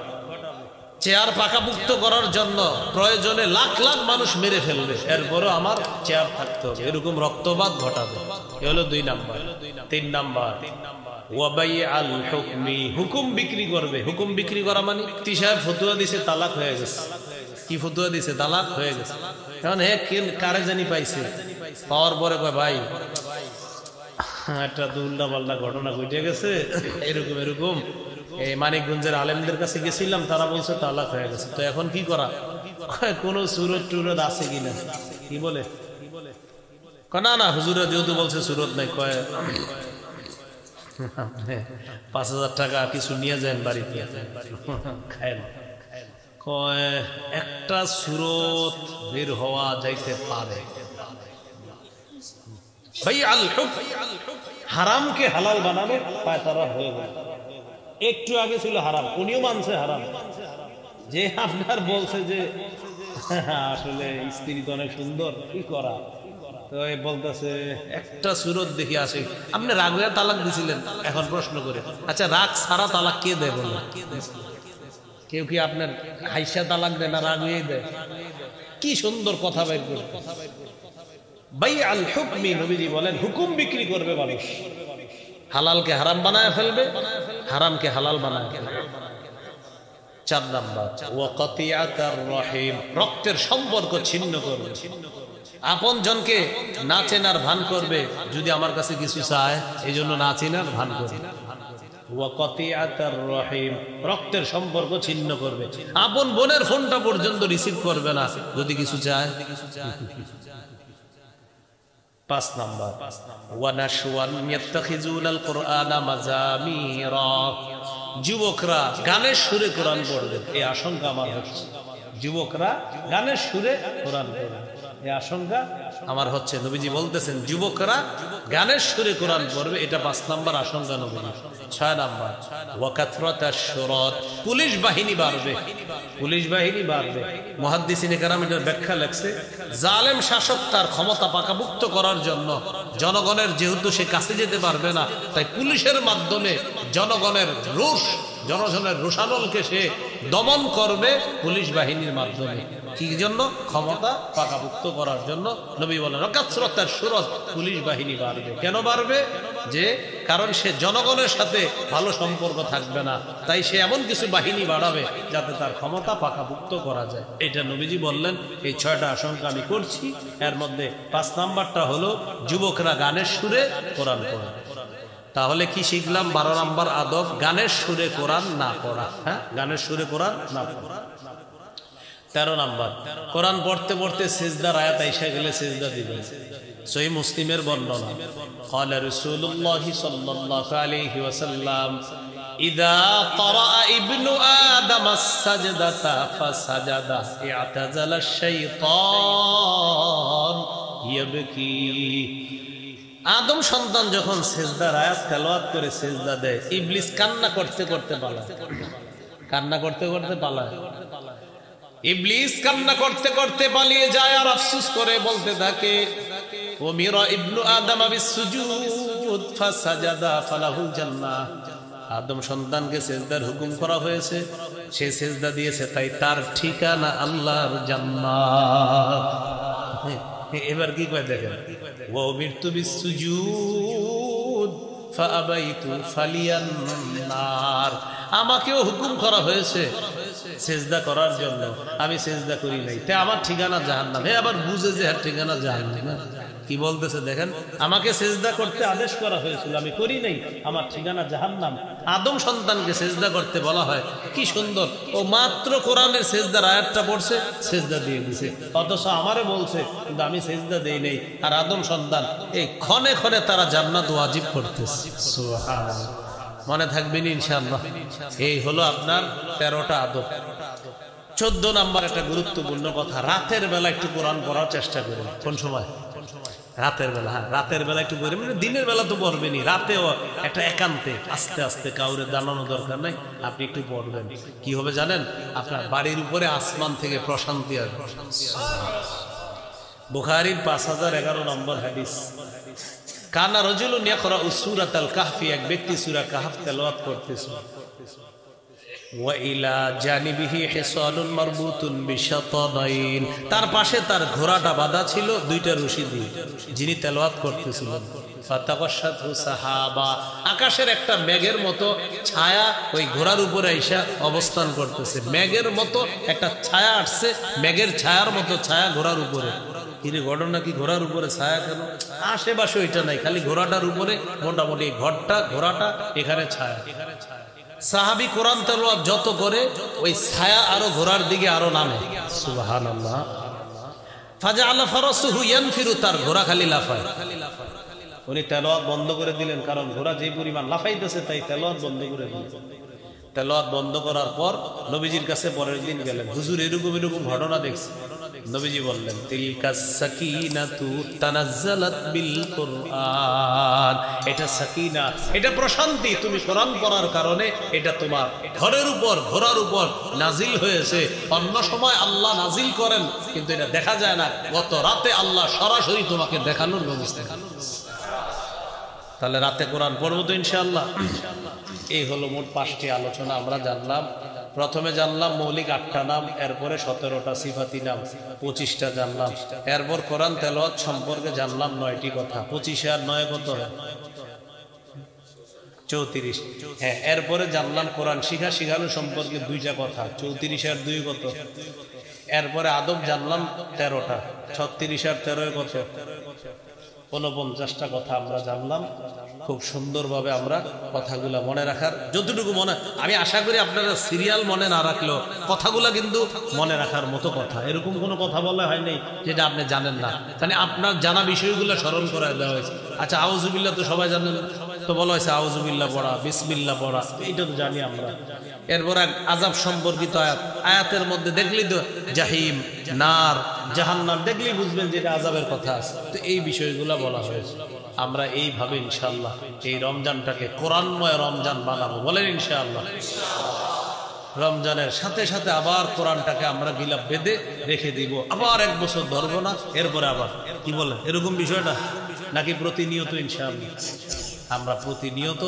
চেয়ার পাকাপুক্ত করার জন্য প্রয়োজনে লাখ লাখ মানুষ মেরে ফেলবে, এরপরও আমার চেয়ার থাকতে হবে, এরকম রক্তপাত ঘটাবে। এ হলো 2 নাম্বার। 3 নাম্বার ওয়াবাইআল হুকমি, হুকুম বিক্রি করবে। হুকুম বিক্রি করা মানে মুফতি সাহেব ফতোয়া দিছে তালাক হয়ে গেছে, কি ফতোয়া দিছে? তালাক হয়ে গেছে। এখন কারে জানি পাইছে, পাওয়ার পরে কয় ভাই একটা উল্টা পাল্টা ঘটনা ঘটে গেছে, এরকম এরকম এই মানিকগঞ্জের আলেমদের কাছে গেছিলাম, তারা বলছে তালাক হয়ে গেছে। তো এখন কি করা? কোন সুরত টুরত আছে কিনা? কি বলে? না না হুজুরা যেহেতু বলছে সুরত নাই, কয় 5000 টাকা কিছু নিয়ে যান বাড়িতে, খায় না। কয় একটা সুরত বের হওয়া যাইতে পারে। ভাই আল হুকম, হারামকে হালাল বানাবে পায়তারা হয়ে গেল। একটু আগে ছিল হারাম, উনিও মানছে হারাম, যে আপনার বলছে যে আসলে স্ত্রী তো অনেক সুন্দর, কি করা? তো বলতেছে একটা সুরত দেখি আসে। আপনি রাগ হয়ে তালাক দিছিলেন, এখন প্রশ্ন করে, আচ্ছা রাগ ছাড়া তালাক কে দেয় বলে? কেউ কি আপনার হাইসা তালাক দেয় না রাগ হয়ে দেয়? কি সুন্দর কথা বের করে। ভাই আল হুকমি, নবীজি বলেন হুকুম বিক্রি করবে মানুষ, হালালকে হারাম বানায় ফেলবে, হারামকে হালাল বানায় ফেলবে। 4 নাম্বার ওয়াকাতিয়াতার রহিম, রক্তের সম্পর্ক ছিন্ন করবে। আপন জনকে না চেনার ভান করবে, যদি আমার কাছে কিছু চায় এই জন্য না চেনার ভান করবে। ওয়াকাতিয়াতার রহিম, রক্তের সম্পর্ক ছিন্ন করবে। আপন বোনের ফোনটা পর্যন্ত রিসিভ করবে না যদি কিছু চায়। 5 নাম্বার ওয়ানাশওয়ান ইয়াত্তাখিজুনাল কুরআনা মাযামিরা, যুবকরা গানের সুরে কোরআন পড়বে, এই আশঙ্কা আমার হচ্ছে। যুবকরা গানের সুরে কোরআন পড়বে, এই আশঙ্কা আমার হচ্ছে। নবীজি বলতেছেন যুবকরা গানের সুরে কোরআন পড়বে, এটা 5 নাম্বার আশঙ্কা নবীজি। 6 নাম্বার ওয়াকাথরাতাশ শুরাত, পুলিশ বাহিনী বাড়বে, পুলিশ বাহিনী বাড়বে। মুহাদ্দিসিনে কেরাম এটার ব্যাখ্যা লেখছে, জালেম শাসক তার ক্ষমতা পাকাভুক্ত করার জন্য জনগণের যেহেতু সে কাছে যেতে পারবে না, তাই পুলিশের মাধ্যমে জনগণের রোষানলকে সে দমন করবে পুলিশ বাহিনীর মাধ্যমে। কি জন্য? ক্ষমতা পাকাভুক্ত করার জন্য। নবী বলেন কাসরাতাশ শুরাত, পুলিশ বাহিনী বাড়বে। কেন বাড়বে? যে কারণ সে জনগণের সাথে ভালো সম্পর্ক থাকবে না, তাই সে এমন কিছু বাহিনী বাড়াবে যাতে তার ক্ষমতা পাকাভুক্ত করা যায়। এটা নবীজি বললেন। এই 6টা আশঙ্কা আমি করছি। এর মধ্যে 5 নাম্বারটা হলো যুবকরা গানের সুরে কোরআন পড়ে। তাহলে কি শিখলাম? 12 নম্বর আদব, গানের সুরে কোরআন না পড়া। হ্যাঁ, গানের সুরে কোরআন না পড়া। 13 নম্বর, কোরআন পড়তে পড়তে সিজদার আয়াত আইসা গেলে সিজদা দিবেন। সহিহ মুসলিমের বর্ণনা, ক্বালা রাসূলুল্লাহ সাল্লাল্লাহু আলাইহি ওয়াসাল্লাম, ইযা ক্বারা ইবনু আদম আস-সাজদাতা ফাসাজাদা ইআতাযালা আশ-শাইতান ইয়াবকি। আদম সন্তান যখন সিজদার আয়াত তেলাওয়াত করে সিজদা দেয়, ইবলিস কান্না করতে করতে পালায়। কান্না করতে করতে পালায়। ইবলিস কান্না করতে করতে পালিয়ে যায় আর আফসোস করে বলতে থাকে, উমিরা ইবনু আদম বিস-সুজুদ ফাসাজাদা ফালাহুল জান্নাহ। আদম সন্তানকে সিজদার হুকুম করা হয়েছে, সে সিজদা দিয়েছে, তাই তার ঠিকানা আল্লাহর জান্নাত। এবার কি কয় দেখেন, ওয়া উমিরতু বিস-সুজুদ ফাআবাইতু ফালিয়ান নার। আমাকেও হুকুম করা হয়েছে সিজদা করার জন্য, আমি সিজদা করি নাই, তাই আমার ঠিকানা জাহান্নাম। হে আবার বুঝে যে ঠিকানা জাহান্নাম। কি বলতেছে দেখেন, আমাকে সিজদা করতে আদেশ করা হয়েছিল, আমি করি নাই, আমার ঠিকানা জাহান্নাম। আদম সন্তানকে সিজদা করতে বলা হয়, কি সুন্দর। ও মাত্র কোরআনের সিজদার আয়াতটা পড়ছে, সিজদা দিয়ে দিছে, অথচ আমারে বলছে কিন্তু আমি সিজদা দেই নাই। আর আদম সন্তান এই ক্ষণে ক্ষণে তারা জান্নাত ওয়াজিব করতেছে। সুবহানাল্লাহ। মনে থাকবেন ইনশাআল্লাহ। এই হলো আপনার 13টা আদব। 14 নাম্বার একটা গুরুত্বপূর্ণ কথা, রাতের বেলা একটু কোরআন পড়ার চেষ্টা করুন। কোন সময়? রাতের বেলা। হ্যাঁ, রাতের বেলা একটু পড়বেন, মানে দিনের বেলা তো পড়বেনই, রাতেও একটা একান্তে আস্তে আস্তে, কাউরে জানানো দরকার নাই, আপনি একটু পড়বেন। কি হবে জানেন? আপনার বাড়ির উপরে আসমান থেকে প্রশান্তি আসবে। বুখারীর 5011 নম্বর হাদিস, কানা রাজুলুন ইয়াকরাউ সূরাতাল কাহফি, এক ব্যক্তি সূরা কাহফ তেলাওয়াত করতেছিল। ওয়া ইলা জানিবিহি হিসানুন মারবুতুন বিশাতাদাইন, তার পাশে তার ঘোড়াটা বাঁধা ছিল 2টা রশি দিয়ে, যিনি তেলাওয়াত করতেছিলেন। ফাতাকাশাতহু সাহাবা, আকাশের একটা মেঘের মতো ছায়া ওই ঘোড়ার উপরে আইসা অবস্থান করতেছে। মেঘের মতো একটা ছায়া আসছে, মেঘের ছায়ার মতো ছায়া ঘোড়ার উপরে। কিরে ঘটনা কি, ঘোড়ার উপরে ছায়া কেন? আশেপাশে ওইটা নাই, খালি ঘোড়াটার উপরে মোটামুটি ঘোড়াটা এখানে ছায়া। সাহাবী কোরআন তেলাওয়াত যত করে ওই ছায়া আরো ঘোড়ার দিকে আরো নামে। সুবহানাল্লাহ। ফাজআলা ফারাসুহু ইয়ানফিরু, তার ঘোড়া খালি লাফায়। উনি তেলাওয়াত বন্ধ করে দিলেন, কারণ ঘোড়া যে পরিমাণ লাফাইতেছে তাই তেলাওয়াত বন্ধ করে দিলেন। তেলাওয়াত বন্ধ করার পর নবীজির কাছে পরের দিন গেলেন, হুজুর এরকম এরকম ঘটনা দেখছি। নবীজি বললেন, তিলকাস সাকিনাতু তানাজ্জালাত বিল কুরআন, এটা সাকিনা, এটা প্রশান্তি, তুমি কোরআন পড়ার কারণে এটা তোমার ঘরের উপর, ঘোড়ার উপর নাজিল হয়েছে। অন্য সময় আল্লাহ নাজিল করেন কিন্তু এটা দেখা যায় না, গত রাতে আল্লাহ সরাসরি তোমাকে দেখানোর ব্যবস্থা। তাহলে রাতে কোরআন পড়বো তো ইনশাআল্লাহ। এই হলো মোট 5টি আলোচনা আমরা জানলাম। প্রথমে জানলাম মৌলিক 8টা নাম, এরপরে 17টা সিফাতি নাম, 25টা জানলাম। এরপর কোরআন তেলাওয়াত সম্পর্কে জানলাম 9টি কথা। 25 আর 9 কত? 34। হ্যাঁ, এরপরে জানলাম কোরআন শিখানো সম্পর্কে 2টা কথা। 34 আর 2 কত? এরপরে আদব জানলাম 13টা। 36 আর 13 কত? 49টা কথা আমরা জানলাম। খুব সুন্দরভাবে আমরা কথাগুলা মনে রাখার যতটুকু মনে, আমি আশা করি আপনারা সিরিয়াল মনে না রাখলেও কথাগুলা কিন্তু মনে রাখার মতো কথা। এরকম কোনো কথা বলা হয়নি যেটা আপনি জানেন না, মানে আপনার জানা বিষয়গুলো স্মরণ করে দেওয়া হয়েছে। আচ্ছা, আউযুবিল্লাহ তো সবাই জানেন, তো বলা হয়েছে আউযুবিল্লাহ পড়া, বিসমিল্লাহ পড়া, এইটা তো জানি আমরা। এরপর আযাব সম্পর্কিত আয়াতের মধ্যে দেখলেই তো জাহিম, নার, জাহান্নাম দেখলেই বুঝবেন যে এটা আযাবের কথা আছে। তো এই বিষয়গুলো বলা হয়েছে। আমরা এইভাবে ইনশাআল্লাহ এই রমজানটাকে কোরআনময় রমজান বানাবো, বলেন ইনশাআল্লাহ। রমজানের সাথে সাথে আবার কোরআনটাকে আমরা গিলাপ বেঁধে রেখে দিব, আবার 1 বছর ধরবো না, এরপরে আবার কি বলে এরকম বিষয়টা, নাকি প্রতিনিয়ত ইনশাআল্লাহ আমরা প্রতিনিয়ত